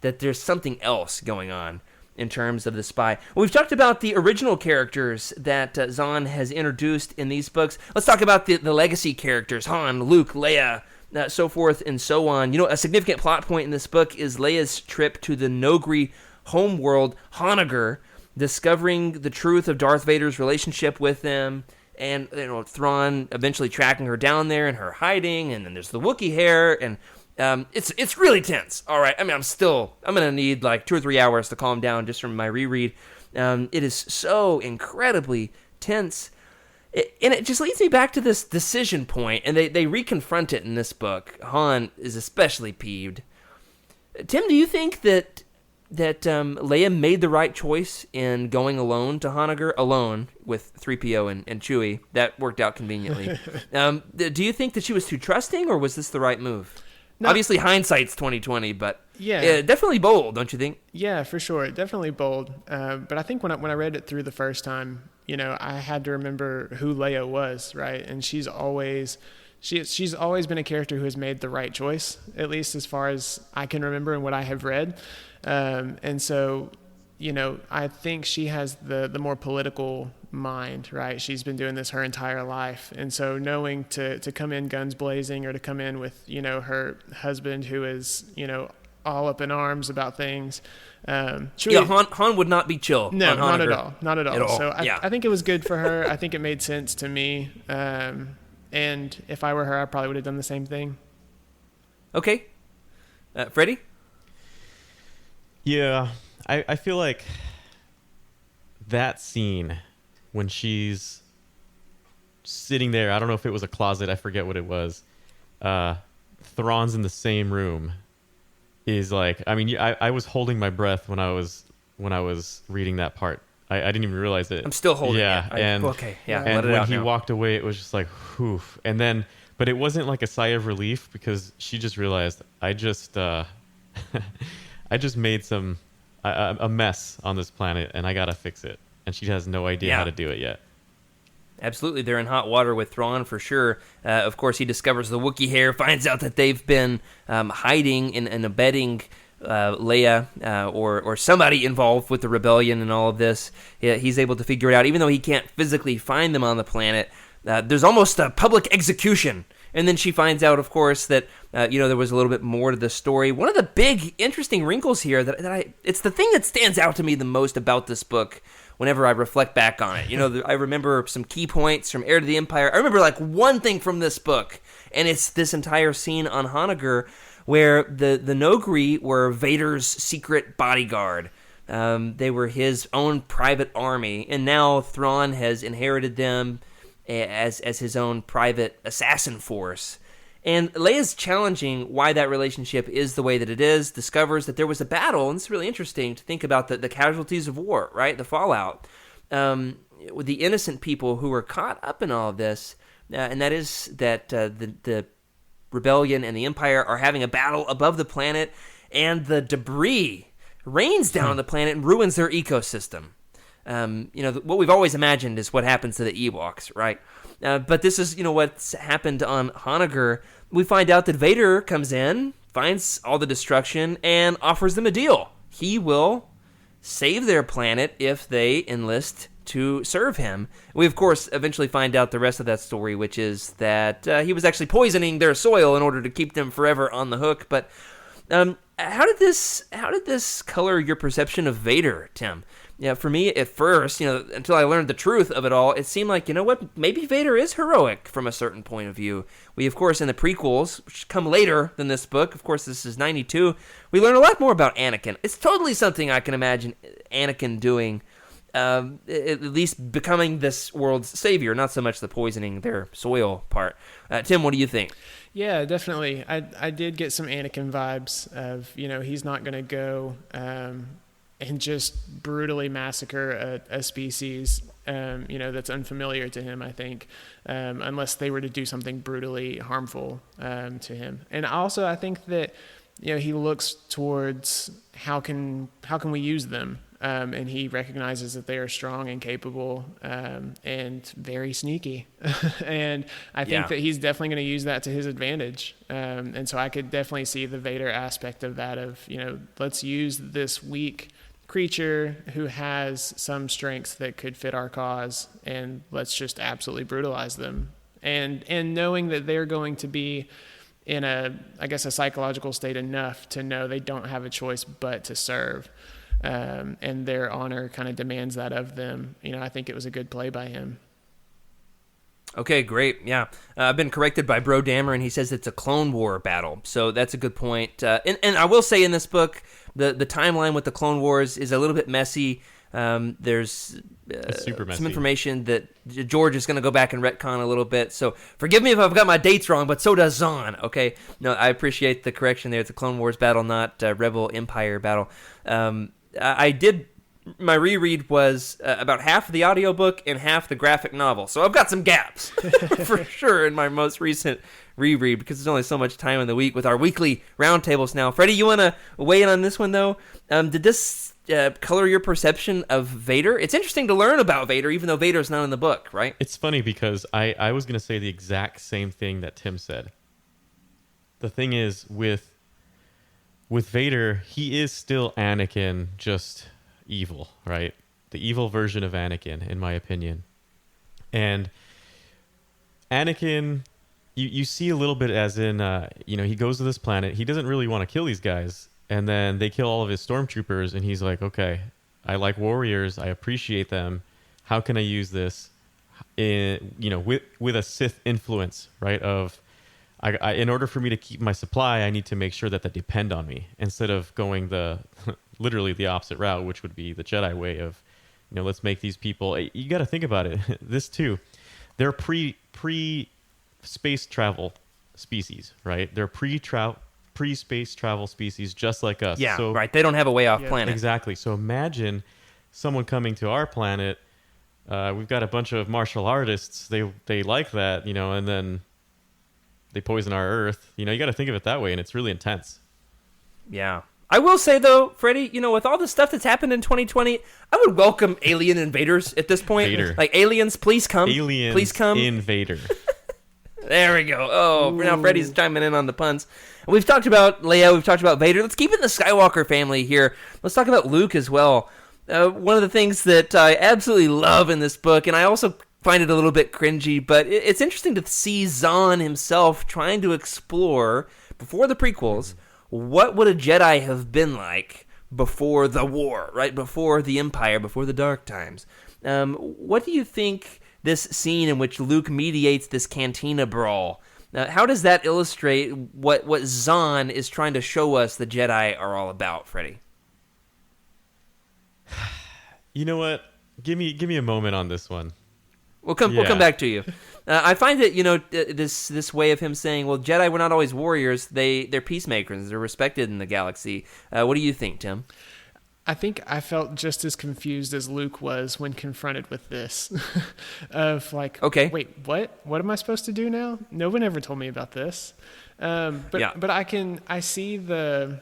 there's something else going on in terms of the spy. Well, we've talked about the original characters that Zahn has introduced in these books. Let's talk about the legacy characters, Han, Luke, Leia, so forth and so on. A significant plot point in this book is Leia's trip to the Nogri homeworld, Honoghr, discovering the truth of Darth Vader's relationship with them, and Thrawn eventually tracking her down there and her hiding, and then there's the Wookiee hair, and it's really tense. All right, I mean, I'm gonna need like 2 or 3 hours to calm down just from my reread. It is so incredibly tense, and it just leads me back to this decision point, and they reconfront it in this book. Han is especially peeved. Tim, do you think that Leia made the right choice in going alone to Honoghr, alone with 3PO and Chewie? That worked out conveniently. Do you think that she was too trusting, or was this the right move? No. Obviously, hindsight's 20/20, but yeah, definitely bold, don't you think? Yeah, for sure, definitely bold. But I think when I read it through the first time, I had to remember who Leia was, right? And she's always been a character who has made the right choice, at least as far as I can remember and what I have read. And so, I think she has the more political mind, right? She's been doing this her entire life. And so knowing to come in guns blazing, or to come in with, her husband who is, all up in arms about things. Han would not be chill. No, not at all. Not at all. So Yeah. I think it was good for her. I think it made sense to me. And if I were her, I probably would have done the same thing. Okay. Freddie? Yeah, I feel like that scene when she's sitting there, I don't know if it was a closet, I forget what it was. Thrawn's in the same room. Is like, I mean, I was holding my breath when I was reading that part. I didn't even realize it. I'm still holding it. And when he now. walked away, it was just like, whew. And then, but it wasn't like a sigh of relief, because she just realized, I just made a mess on this planet, and I gotta fix it. And she has no idea how to do it yet. Absolutely, they're in hot water with Thrawn for sure. Of course, he discovers the Wookiee hair, finds out that they've been hiding and abetting Leia or somebody involved with the rebellion and all of this. He's able to figure it out, even though he can't physically find them on the planet. There's almost a public execution. And then she finds out, of course, that there was a little bit more to the story. One of the big, interesting wrinkles here it's the thing that stands out to me the most about this book. Whenever I reflect back on it, I remember some key points from Heir to the Empire. I remember like one thing from this book, and it's this entire scene on Honoghr, where the Nogri were Vader's secret bodyguard. They were his own private army, and now Thrawn has inherited them as his own private assassin force. And Leia's challenging why that relationship is the way that it is, discovers that there was a battle, and it's really interesting to think about the casualties of war, right? The fallout. With the innocent people who were caught up in all of this, and that is that the rebellion and the Empire are having a battle above the planet, and the debris rains down on the planet and ruins their ecosystem. What we've always imagined is what happens to the Ewoks, right? But this is, what's happened on Honoghr. We find out that Vader comes in, finds all the destruction, and offers them a deal. He will save their planet if they enlist to serve him. We, of course, eventually find out the rest of that story, which is that he was actually poisoning their soil in order to keep them forever on the hook. But how did this color your perception of Vader, Tim? Yeah, for me, at first, until I learned the truth of it all, it seemed like, maybe Vader is heroic from a certain point of view. We, of course, in the prequels, which come later than this book, of course, this is 92, we learn a lot more about Anakin. It's totally something I can imagine Anakin doing, at least becoming this world's savior, not so much the poisoning their soil part. Tim, what do you think? Yeah, definitely. I did get some Anakin vibes of, he's not going to go and just brutally massacre a species, that's unfamiliar to him, I think, unless they were to do something brutally harmful to him. And also, I think that, he looks towards how can we use them, and he recognizes that they are strong and capable and very sneaky. And I think that he's definitely going to use that to his advantage. And so I could definitely see the Vader aspect of that of, let's use this weak creature who has some strengths that could fit our cause, and let's just absolutely brutalize them. And knowing that they're going to be in a psychological state enough to know they don't have a choice but to serve. And their honor kind of demands that of them. I think it was a good play by him. Okay, great. Yeah. I've been corrected by Bro Dammer, and he says it's a Clone War battle. So that's a good point. And I will say in this book, the timeline with the Clone Wars is a little bit messy. There's super messy. Some information that George is going to go back and retcon a little bit. So forgive me if I've got my dates wrong, but so does Zahn. Okay. No, I appreciate the correction there. It's a Clone Wars battle, not Rebel Empire battle. My reread was about half of the audiobook and half the graphic novel. So I've got some gaps for sure in my most recent reread because there's only so much time in the week with our weekly roundtables now. Freddie, you want to weigh in on this one, though? Did this color your perception of Vader? It's interesting to learn about Vader, even though Vader's not in the book, right? It's funny because I was going to say the exact same thing that Tim said. The thing is, with Vader, he is still Anakin, just... evil, right? The evil version of Anakin, in my opinion. And Anakin, you see a little bit as in, he goes to this planet. He doesn't really want to kill these guys. And then they kill all of his stormtroopers. And he's like, okay, I like warriors. I appreciate them. How can I use this with a Sith influence, right? In order for me to keep my supply, I need to make sure that they depend on me instead of going literally the opposite route, which would be the Jedi way of, let's make these people. You got to think about it. This too, they're pre-space travel species, right? They're pre-space travel species, just like us. Yeah, so, right. They don't have a way off planet. Exactly. So imagine someone coming to our planet. We've got a bunch of martial artists. They like that, and then they poison our Earth. You got to think of it that way, and it's really intense. Yeah. I will say, though, Freddie, with all the stuff that's happened in 2020, I would welcome alien invaders at this point. Vader. Like, aliens, please come. Aliens please come. Invader. There we go. Oh, now Freddie's chiming in on the puns. We've talked about Leia. We've talked about Vader. Let's keep it in the Skywalker family here. Let's talk about Luke as well. One of the things that I absolutely love in this book, and I also find it a little bit cringy, but it's interesting to see Zahn himself trying to explore, before the prequels, what would a Jedi have been like before the war, right? Before the Empire, before the Dark Times. What do you think this scene in which Luke mediates this cantina brawl, how does that illustrate what Zahn is trying to show us the Jedi are all about, Freddie? You know what? Give me a moment on this one. We'll come back to you. I find that this way of him saying, "Well, Jedi were not always warriors; they're peacemakers. They're respected in the galaxy." What do you think, Tim? I think I felt just as confused as Luke was when confronted with this. Of like, okay, wait, what? What am I supposed to do now? No one ever told me about this. But I see the.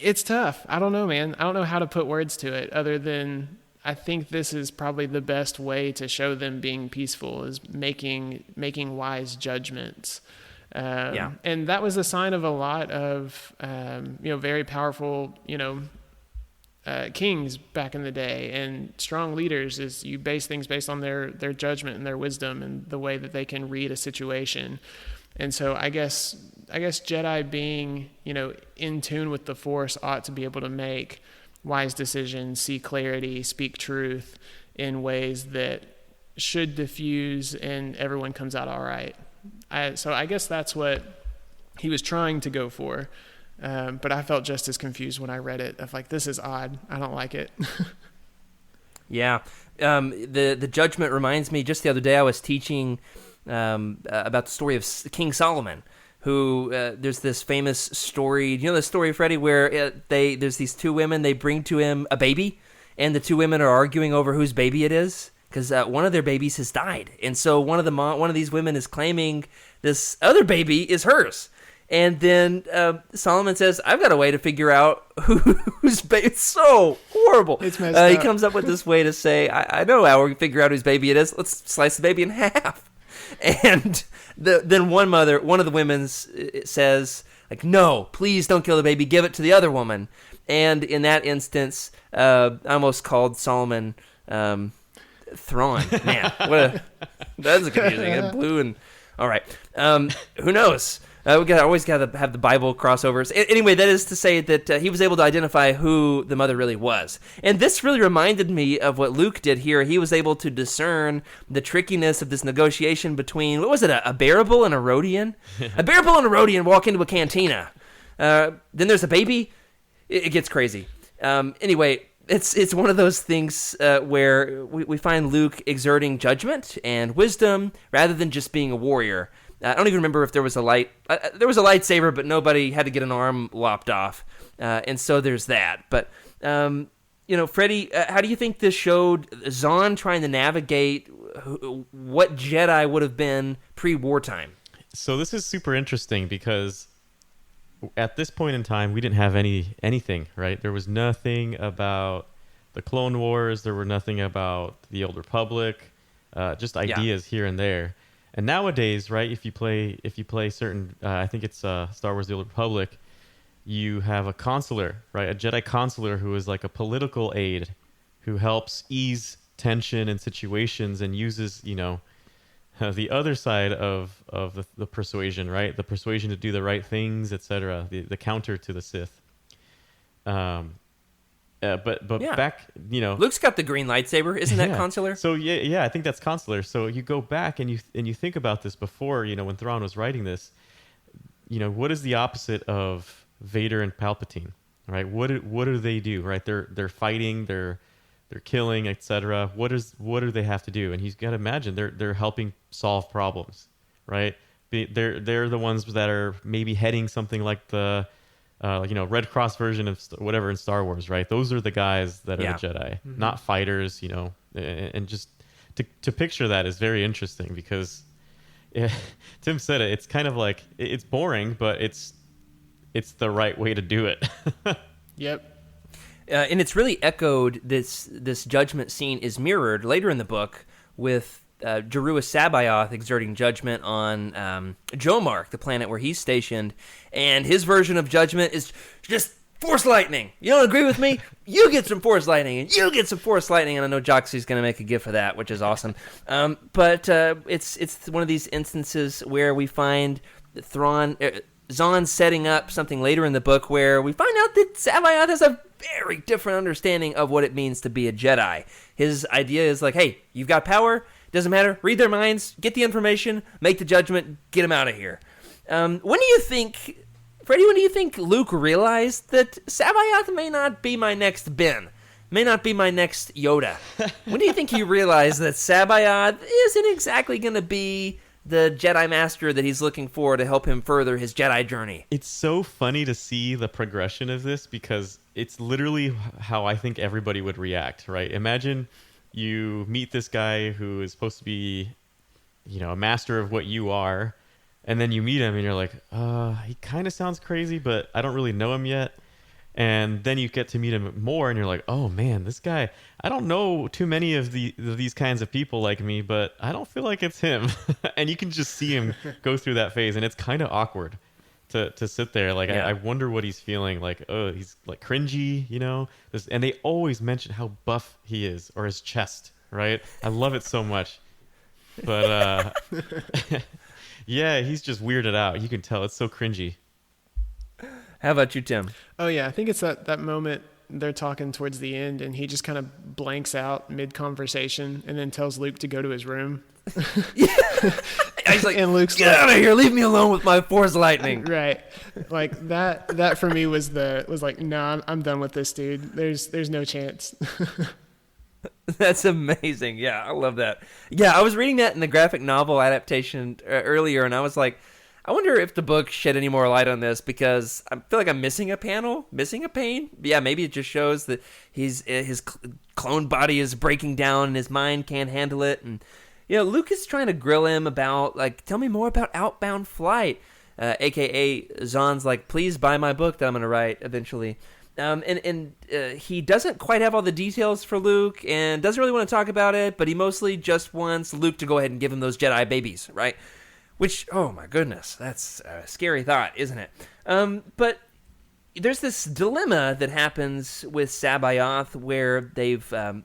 It's tough. I don't know, man. I don't know how to put words to it other than I think this is probably the best way to show them being peaceful is making wise judgments. And that was a sign of a lot of, very powerful, kings back in the day and strong leaders is you base things based on their judgment and their wisdom and the way that they can read a situation. And so I guess Jedi being, in tune with the Force ought to be able to make wise decisions, see clarity, speak truth in ways that should diffuse and everyone comes out all right. So I guess that's what he was trying to go for. But I felt just as confused when I read it of like, this is odd. I don't like it. Yeah. The judgment reminds me, just the other day I was teaching about the story of King Solomon, who there's this famous story. You know the story, Freddie, where there's these two women. They bring to him a baby, and the two women are arguing over whose baby it is because one of their babies has died, and so one of these women is claiming this other baby is hers. And then Solomon says, "I've got a way to figure out whose baby." It's so horrible. It's messed up. He comes up with this way to say, "I know how we can figure out whose baby it is. Let's slice the baby in half." And then one of the women says, like, "No, please don't kill the baby. Give it to the other woman." And in that instance, I almost called Solomon Thrawn. Man, that's confusing. Blue and all right. Who knows? We always got to have the Bible crossovers. Anyway, that is to say that he was able to identify who the mother really was. And this really reminded me of what Luke did here. He was able to discern the trickiness of this negotiation between, what was it, a Bearable and a Rodian? A Bearable and a Rodian walk into a cantina. Then there's a baby. It gets crazy. Anyway, it's one of those things where we find Luke exerting judgment and wisdom rather than just being a warrior. I don't even remember if there was a lightsaber, but nobody had to get an arm lopped off, and so there's that. But Freddie, how do you think this showed Zahn trying to navigate what Jedi would have been pre-wartime? So this is super interesting because at this point in time, we didn't have anything, right? There was nothing about the Clone Wars. There were nothing about the Old Republic, just ideas here and there. And nowadays, right, if you play certain, I think it's Star Wars: The Old Republic, you have a consular, right? A Jedi consular who is like a political aide who helps ease tension in situations and uses, the other side of the persuasion, right? The persuasion to do the right things, etc. The counter to the Sith. But Yeah. back, Luke's got the green lightsaber. Isn't that consular? So yeah, I think that's consular. So you go back and you think about this before, when Thrawn was writing this, what is the opposite of Vader and Palpatine, right? What do they do, right? They're fighting, they're killing, etc. What do they have to do? And he's got to imagine they're helping solve problems, right? They're the ones that are maybe heading something like the Red Cross version of whatever in Star Wars, right? Those are the guys that are the Jedi, not fighters, and just to picture that is very interesting because Tim said it. It's kind of like it's boring, but it's the right way to do it. Yep. And it's really echoed. This judgment scene is mirrored later in the book with Jerua Sabayoth exerting judgment on Jomark, the planet where he's stationed, and his version of judgment is just force lightning. You don't agree with me? You get some force lightning, and you get some force lightning. And I know Joxie's going to make a gif of that, which is awesome. But it's one of these instances where we find Zahn setting up something later in the book where we find out that Sabayoth has a very different understanding of what it means to be a Jedi. His idea is like, hey, you've got power. Doesn't matter. Read their minds, get the information, make the judgment, get them out of here. When do you think, Freddie, when do you think Luke realized that Sabayoth may not be my next Ben? May not be my next Yoda? When do you think he realized that Sabayoth isn't exactly going to be the Jedi Master that he's looking for to help him further his Jedi journey? It's so funny to see the progression of this because it's literally how I think everybody would react, right? Imagine you meet this guy who is supposed to be, a master of what you are, and then you meet him and you're like, he kind of sounds crazy, but I don't really know him yet. And then you get to meet him more and you're like, oh man, this guy, I don't know too many of these kinds of people like me, but I don't feel like it's him. And you can just see him go through that phase, and it's kind of awkward to sit there. Like, I wonder what he's feeling. Like, oh, he's like cringy, and they always mention how buff he is, or his chest, right? I love it so much. But yeah, he's just weirded out. You can tell it's so cringy. How about you, Tim? Oh yeah, I think it's that moment they're talking towards the end, and he just kind of blanks out mid-conversation, and then tells Luke to go to his room. He's like, and Luke's get out of here! Leave me alone with my force lightning. Right, like that for me was like, no, I'm done with this dude. There's no chance. That's amazing. Yeah, I love that. Yeah, I was reading that in the graphic novel adaptation earlier, and I was like, I wonder if the book shed any more light on this, because I feel like I'm missing a panel, missing a pane. Yeah, maybe it just shows that his clone body is breaking down and his mind can't handle it. And Luke is trying to grill him about, like, tell me more about Outbound Flight, aka Zahn's like, please buy my book that I'm going to write eventually. And he doesn't quite have all the details for Luke and doesn't really want to talk about it, but he mostly just wants Luke to go ahead and give him those Jedi babies, right? Which, oh my goodness, that's a scary thought, isn't it? But there's this dilemma that happens with Sabayoth where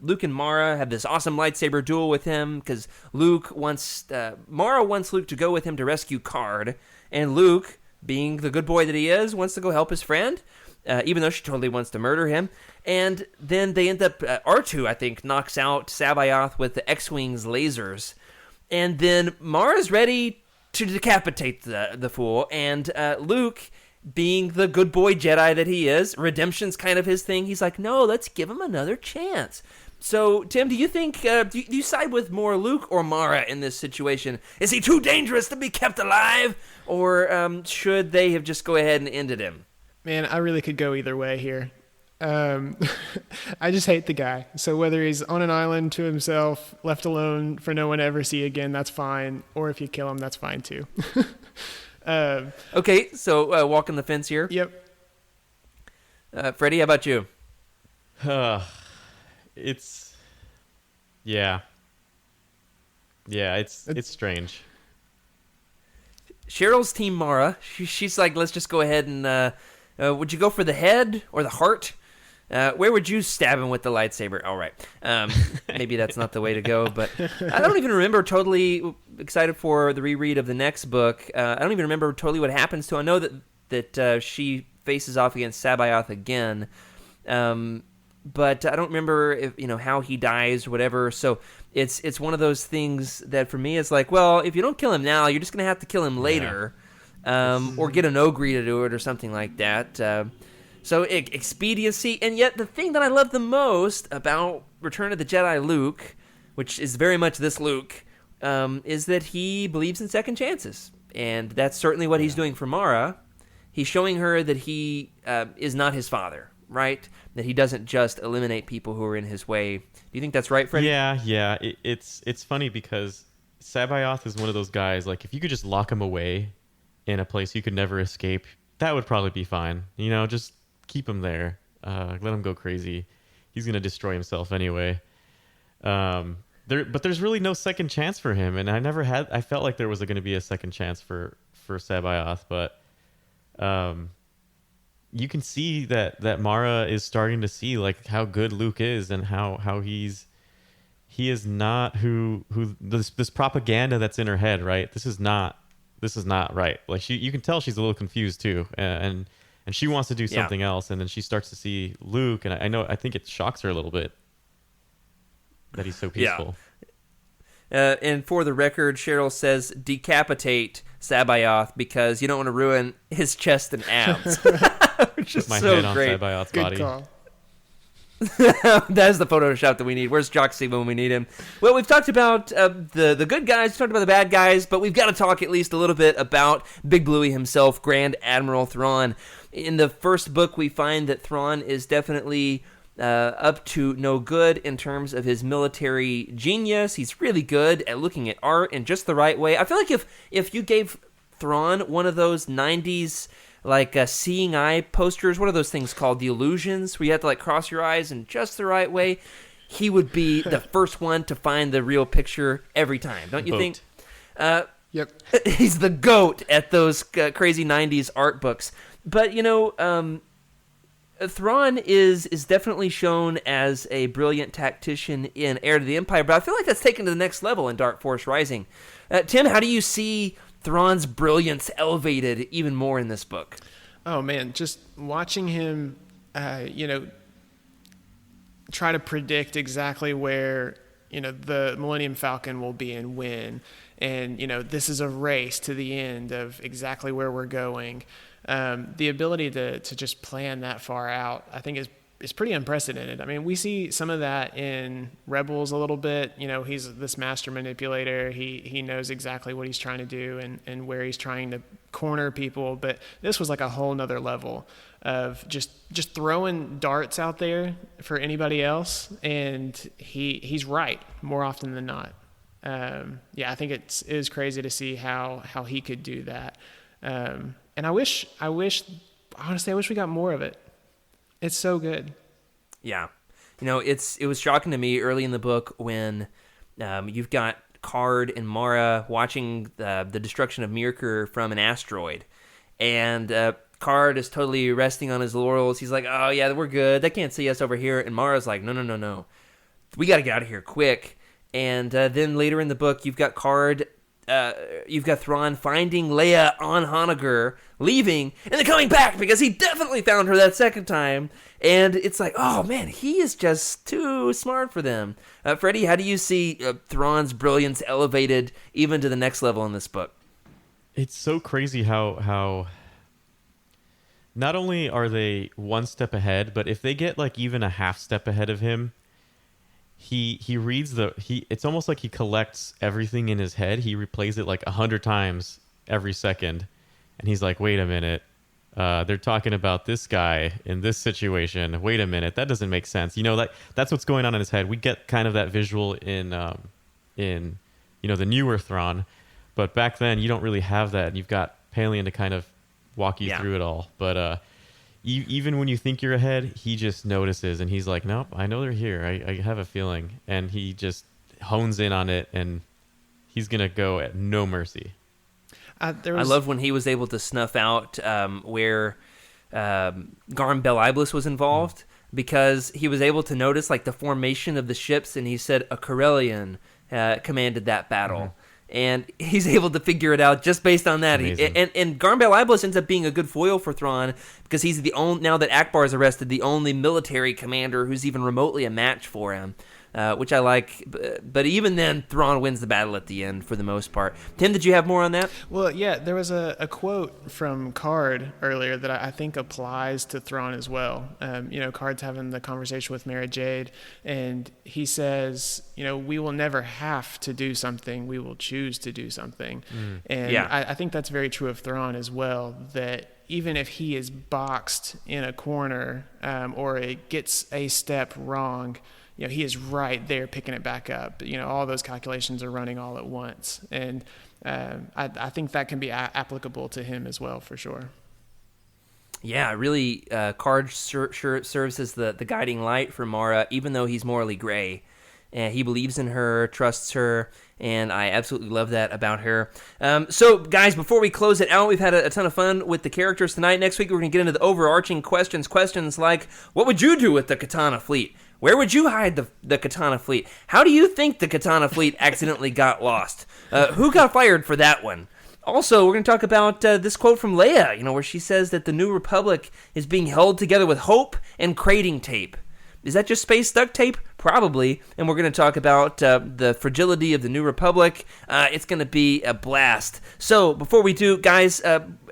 Luke and Mara have this awesome lightsaber duel with him because Mara wants Luke to go with him to rescue Card, and Luke, being the good boy that he is, wants to go help his friend, even though she totally wants to murder him. And then they end up, R2, I think, knocks out Sabayoth with the X-Wing's lasers, and then Mara's ready to decapitate the fool, and Luke, being the good boy Jedi that he is, redemption's kind of his thing. He's like, no, let's give him another chance. So, Tim, do you think, do you side with more Luke or Mara in this situation? Is he too dangerous to be kept alive, or should they have just go ahead and ended him? Man, I really could go either way here. I just hate the guy. So whether he's on an island to himself, left alone for no one to ever see again, that's fine. Or if you kill him, that's fine too. Okay, so walking the fence here. Yep. Freddie, how about you? It's strange. Cheryl's team Mara. She's like, let's just go ahead and Would you go for the head or the heart? Where would you stab him with the lightsaber? All right. Maybe that's not the way to go, but I don't even remember totally excited for the reread of the next book. I don't even remember totally what happens to her. I know that she faces off against Sabayoth again, but I don't remember if, how he dies or whatever. So it's one of those things that for me is like, well, if you don't kill him now, you're just going to have to kill him later, or get an Ogre to do it or something like that. So expediency, and yet the thing that I love the most about Return of the Jedi Luke, which is very much this Luke, is that he believes in second chances. And that's certainly what he's doing for Mara. He's showing her that he is not his father, right? That he doesn't just eliminate people who are in his way. Do you think that's right, Freddie? Yeah. It's funny because Sabayoth is one of those guys, like, if you could just lock him away in a place you could never escape, that would probably be fine. Just keep him there. Let him go crazy. He's going to destroy himself anyway. But there's really no second chance for him, and I felt like there was going to be a second chance for Sabayoth, but you can see that Mara is starting to see like how good Luke is and how he is not who this propaganda that's in her head, right? This is not right. Like you can tell she's a little confused too, and she wants to do something else, and then she starts to see Luke, and I think it shocks her a little bit that he's so peaceful. Yeah. And for the record, Cheryl says decapitate Sabayoth because you don't want to ruin his chest and abs. Which is my so head on great. Sabayoth's Good body. call. That's the Photoshop that we need. Where's Joxy when we need him? Well, we've talked about the good guys, we've talked about the bad guys, but we've got to talk at least a little bit about Big Bluey himself, Grand Admiral Thrawn. In the first book, we find that Thrawn is definitely up to no good in terms of his military genius. He's really good at looking at art in just the right way. I feel like if you gave Thrawn one of those 90s like seeing eye posters, what are those things called? The illusions, where you have to like cross your eyes in just the right way, he would be the first one to find the real picture every time, don't you think? Yep. He's the GOAT at those crazy 90s art books. But, Thrawn is definitely shown as a brilliant tactician in Heir to the Empire, but I feel like that's taken to the next level in Dark Force Rising. Tim, how do you see Thrawn's brilliance elevated even more in this book? Oh, man, just watching him, try to predict exactly where, the Millennium Falcon will be and when. And, this is a race to the end of exactly where we're going. The ability to just plan that far out, I think is pretty unprecedented. I mean, we see some of that in Rebels a little bit. He's this master manipulator. He knows exactly what he's trying to do and where he's trying to corner people. But this was like a whole nother level of just throwing darts out there for anybody else. And he's right more often than not. I think it is crazy to see how he could do that. And I wish we got more of it. It's so good. Yeah. It was shocking to me early in the book when you've got Card and Mara watching the destruction of Mirkor from an asteroid. And Card is totally resting on his laurels. He's like, oh, yeah, we're good. They can't see us over here. And Mara's like, no. We got to get out of here quick. And then later in the book, you've got Thrawn finding Leia on Honoghr, leaving, and then coming back because he definitely found her that second time. And it's like, oh man, he is just too smart for them. Freddie, how do you see Thrawn's brilliance elevated even to the next level in this book? It's so crazy how not only are they one step ahead, but if they get like even a half step ahead of him, he reads it's almost like he collects everything in his head. He replays it like 100 times every second. And he's like, wait a minute. They're talking about this guy in this situation. Wait a minute. That doesn't make sense. That's what's going on in his head. We get kind of that visual in the newer Thrawn, but back then you don't really have that. You've got Palian to kind of walk you through it all. But, even when you think you're ahead, he just notices and he's like, nope, I know they're here. I have a feeling. And he just hones in on it and he's going to go at no mercy. I love when he was able to snuff out where Garm Bel Iblis was involved because he was able to notice like the formation of the ships, and he said a Corellian commanded that battle. And he's able to figure it out just based on that. And Garm Bel Iblis ends up being a good foil for Thrawn because he's the only, now that Akbar is arrested, the only military commander who's even remotely a match for him, which I like. But even then, Thrawn wins the battle at the end for the most part. Tim, did you have more on that? Well, yeah, there was a quote from Card earlier that I think applies to Thrawn as well. Card's having the conversation with Mara Jade, and he says, we will never have to do something, we will choose to do something. And I think that's very true of Thrawn as well, that even if he is boxed in a corner or it gets a step wrong, he is right there picking it back up. All those calculations are running all at once. And I think that can be applicable to him as well, for sure. Yeah, really, Card serves as the guiding light for Mara, even though he's morally gray. He believes in her, trusts her, and I absolutely love that about her. So, guys, before we close it out, we've had a ton of fun with the characters tonight. Next week, we're going to get into the overarching questions. Questions like, what would you do with the Katana fleet? Where would you hide the Katana fleet? How do you think the Katana fleet accidentally got lost? Who got fired for that one? Also, we're going to talk about this quote from Leia, where she says that the New Republic is being held together with hope and crating tape. Is that just space duct tape? Probably. And we're going to talk about the fragility of the New Republic. It's going to be a blast. So, before we do, guys,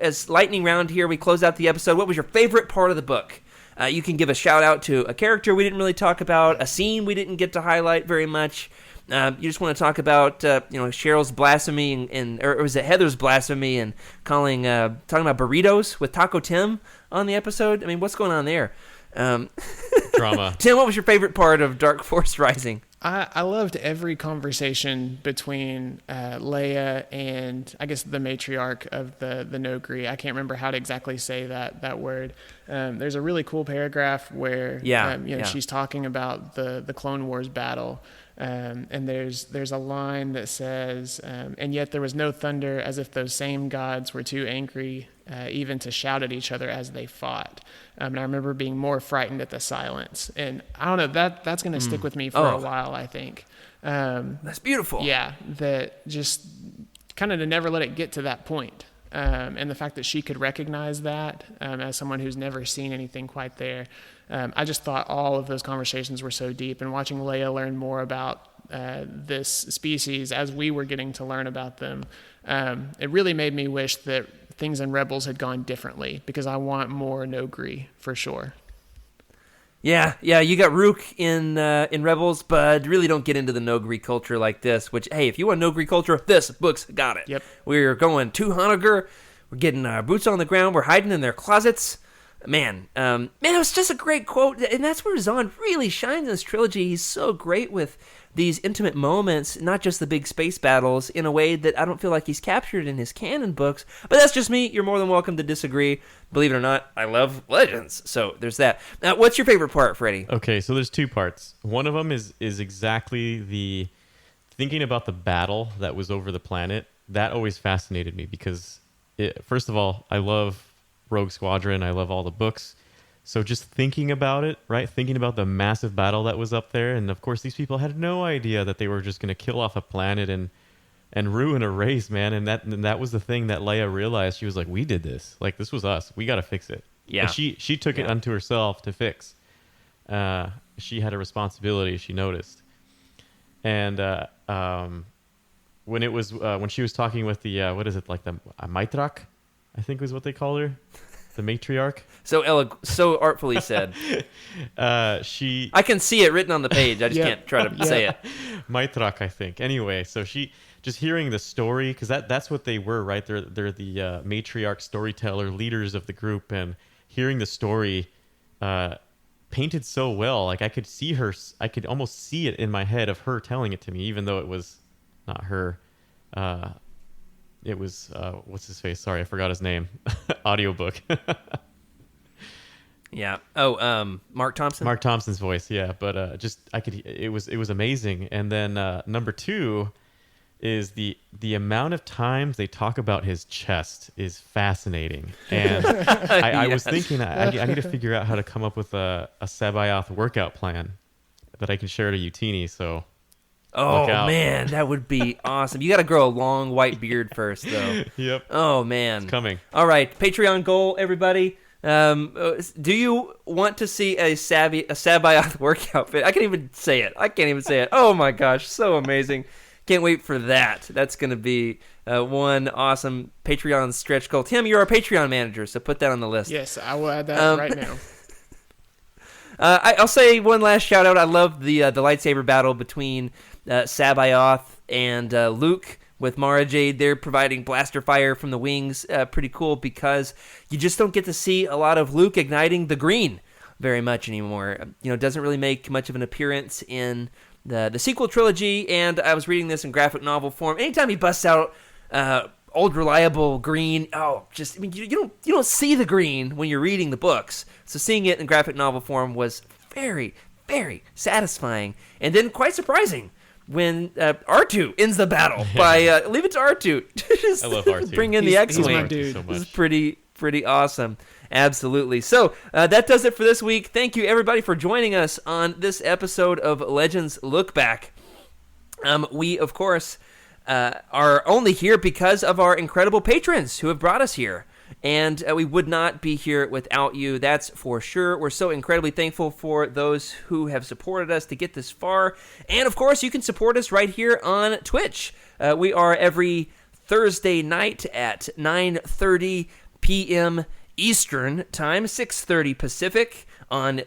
as lightning round here, we close out the episode. What was your favorite part of the book? You can give a shout out to a character we didn't really talk about, a scene we didn't get to highlight very much. You just want to talk about, Cheryl's blasphemy or was it Heather's blasphemy and talking about burritos with Taco Tim on the episode? I mean, what's going on there? Drama. Tim, what was your favorite part of Dark Force Rising? I loved every conversation between Leia and, I guess, the matriarch of the Nogri. I can't remember how to exactly say that word. There's a really cool paragraph where she's talking about the Clone Wars battle. And there's a line that says, and yet there was no thunder, as if those same gods were too angry even to shout at each other as they fought. And I remember being more frightened at the silence. And I don't know, that's going to stick with me for a while, I think. That's beautiful. Yeah, that just kind of to never let it get to that point. And the fact that she could recognize that as someone who's never seen anything quite there. I just thought all of those conversations were so deep, and watching Leia learn more about this species as we were getting to learn about them, it really made me wish that things in Rebels had gone differently, because I want more Nogri for sure. Yeah, you got Rook in Rebels, but really don't get into the Nogri culture like this, which, hey, if you want Nogri culture, this book's got it. Yep. We're going to Honoghr, we're getting our boots on the ground, we're hiding in their closets. Man, it was just a great quote, and that's where Zahn really shines in this trilogy. He's so great with these intimate moments, not just the big space battles, in a way that I don't feel like he's captured in his canon books. But that's just me. You're more than welcome to disagree. Believe it or not, I love Legends, so there's that. Now, what's your favorite part, Freddie? Okay, so there's two parts. One of them is exactly the thinking about the battle that was over the planet. That always fascinated me because, first of all, I love Rogue Squadron. I love all the books. So just thinking about it, right? Thinking about the massive battle that was up there. And of course, these people had no idea that they were just going to kill off a planet and ruin a race, man. And that was the thing that Leia realized. She was like, we did this. Like, this was us. We got to fix it. Yeah. And she took it unto herself to fix. She had a responsibility, she noticed. And when it was when she was talking with the, what is it, like the Maitrak, I think was what they call her. The matriarch. So artfully said. I can see it written on the page. I just can't try to say it. Maitrak, I think. Anyway, so she just hearing the story, because that's what they were, right? They're the matriarch, storyteller, leaders of the group, and hearing the story painted so well. Like I could see her. I could almost see it in my head of her telling it to me, even though it was not her. It was, what's his face? Sorry, I forgot his name. Audiobook. Yeah. Oh, Mark Thompson? Mark Thompson's voice, yeah. But it was amazing. And then number two, is the amount of times they talk about his chest is fascinating. And I was thinking I need to figure out how to come up with a Sabayoth workout plan that I can share to Utini. So, oh man, that would be awesome. You got to grow a long white beard first, though. Yep. Oh man, it's coming. All right, Patreon goal, everybody. Do you want to see a Sabayoth workout fit? I can't even say it. Oh my gosh, so amazing. Can't wait for that. That's going to be one awesome Patreon stretch goal. Tim, you're our Patreon manager, so put that on the list. Yes, I will add that right now. I'll say one last shout out. I love the lightsaber battle between Sabayoth and Luke with Mara Jade. They're providing blaster fire from the wings. Pretty cool because you just don't get to see a lot of Luke igniting the green very much anymore. Doesn't really make much of an appearance in the sequel trilogy, and I was reading this in graphic novel form. Anytime he busts out old reliable green, you don't see the green when you're reading the books. So seeing it in graphic novel form was very, very satisfying, and then quite surprising when R2 ends the battle by leave it to R2. Just I love R2. Bring in the X-Wing. He's my dude. So much. This is pretty awesome. Absolutely. So that does it for this week. Thank you, everybody, for joining us on this episode of Legends Look Back. We, of course, are only here because of our incredible patrons who have brought us here. And we would not be here without you, that's for sure. We're so incredibly thankful for those who have supported us to get this far. And, of course, you can support us right here on Twitch. We are every Thursday night at 9:30 p.m. Eastern Time, 6:30 Pacific on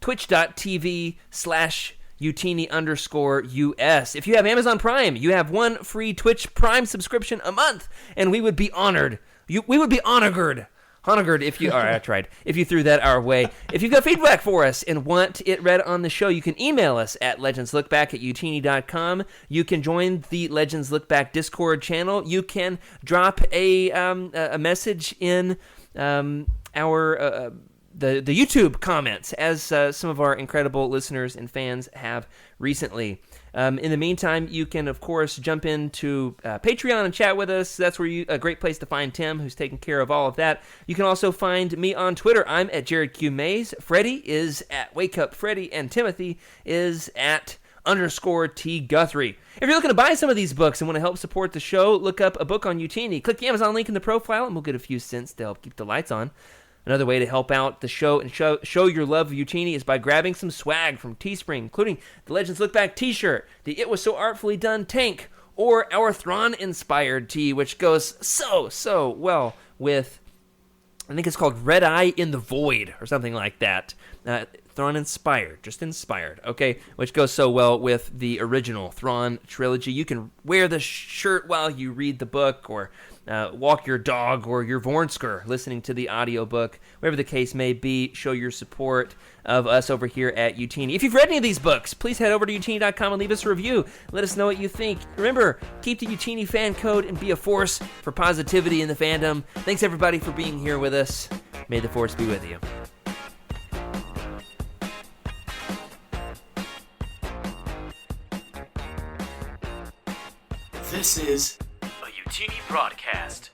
twitch.tv/Utini_US. If you have Amazon Prime, you have one free Twitch Prime subscription a month, and we would be honored. We would be honored if you... All right, I tried. If you threw that our way. If you've got feedback for us and want it read on the show, you can email us at legendslookback@utini.com. You can join the Legends Look Back Discord channel. You can drop a message in our... the YouTube comments, as some of our incredible listeners and fans have recently. In the meantime, you can, of course, jump into Patreon and chat with us. That's where a great place to find Tim, who's taking care of all of that. You can also find me on Twitter. I'm at Jared Q. Mays. Freddie is at Wake Up Freddie, and Timothy is at _T. Guthrie. If you're looking to buy some of these books and want to help support the show, look up A Book on Utini. Click the Amazon link in the profile, and we'll get a few cents to help keep the lights on. Another way to help out the show and show your love of Utini is by grabbing some swag from Teespring, including the Legends Look Back t-shirt, the It Was So Artfully Done tank, or our Thrawn-inspired tee, which goes so well with, I think it's called Red Eye in the Void, or something like that. Thrawn-inspired, just inspired, okay? Which goes so well with the original Thrawn Trilogy. You can wear the shirt while you read the book, or walk your dog or your Vornsker listening to the audiobook. Whatever the case may be, show your support of us over here at Utini. If you've read any of these books, please head over to utini.com and leave us a review. Let us know what you think. Remember, keep the Utini fan code and be a force for positivity in the fandom. Thanks, everybody, for being here with us. May the force be with you. This is a Utini broadcast.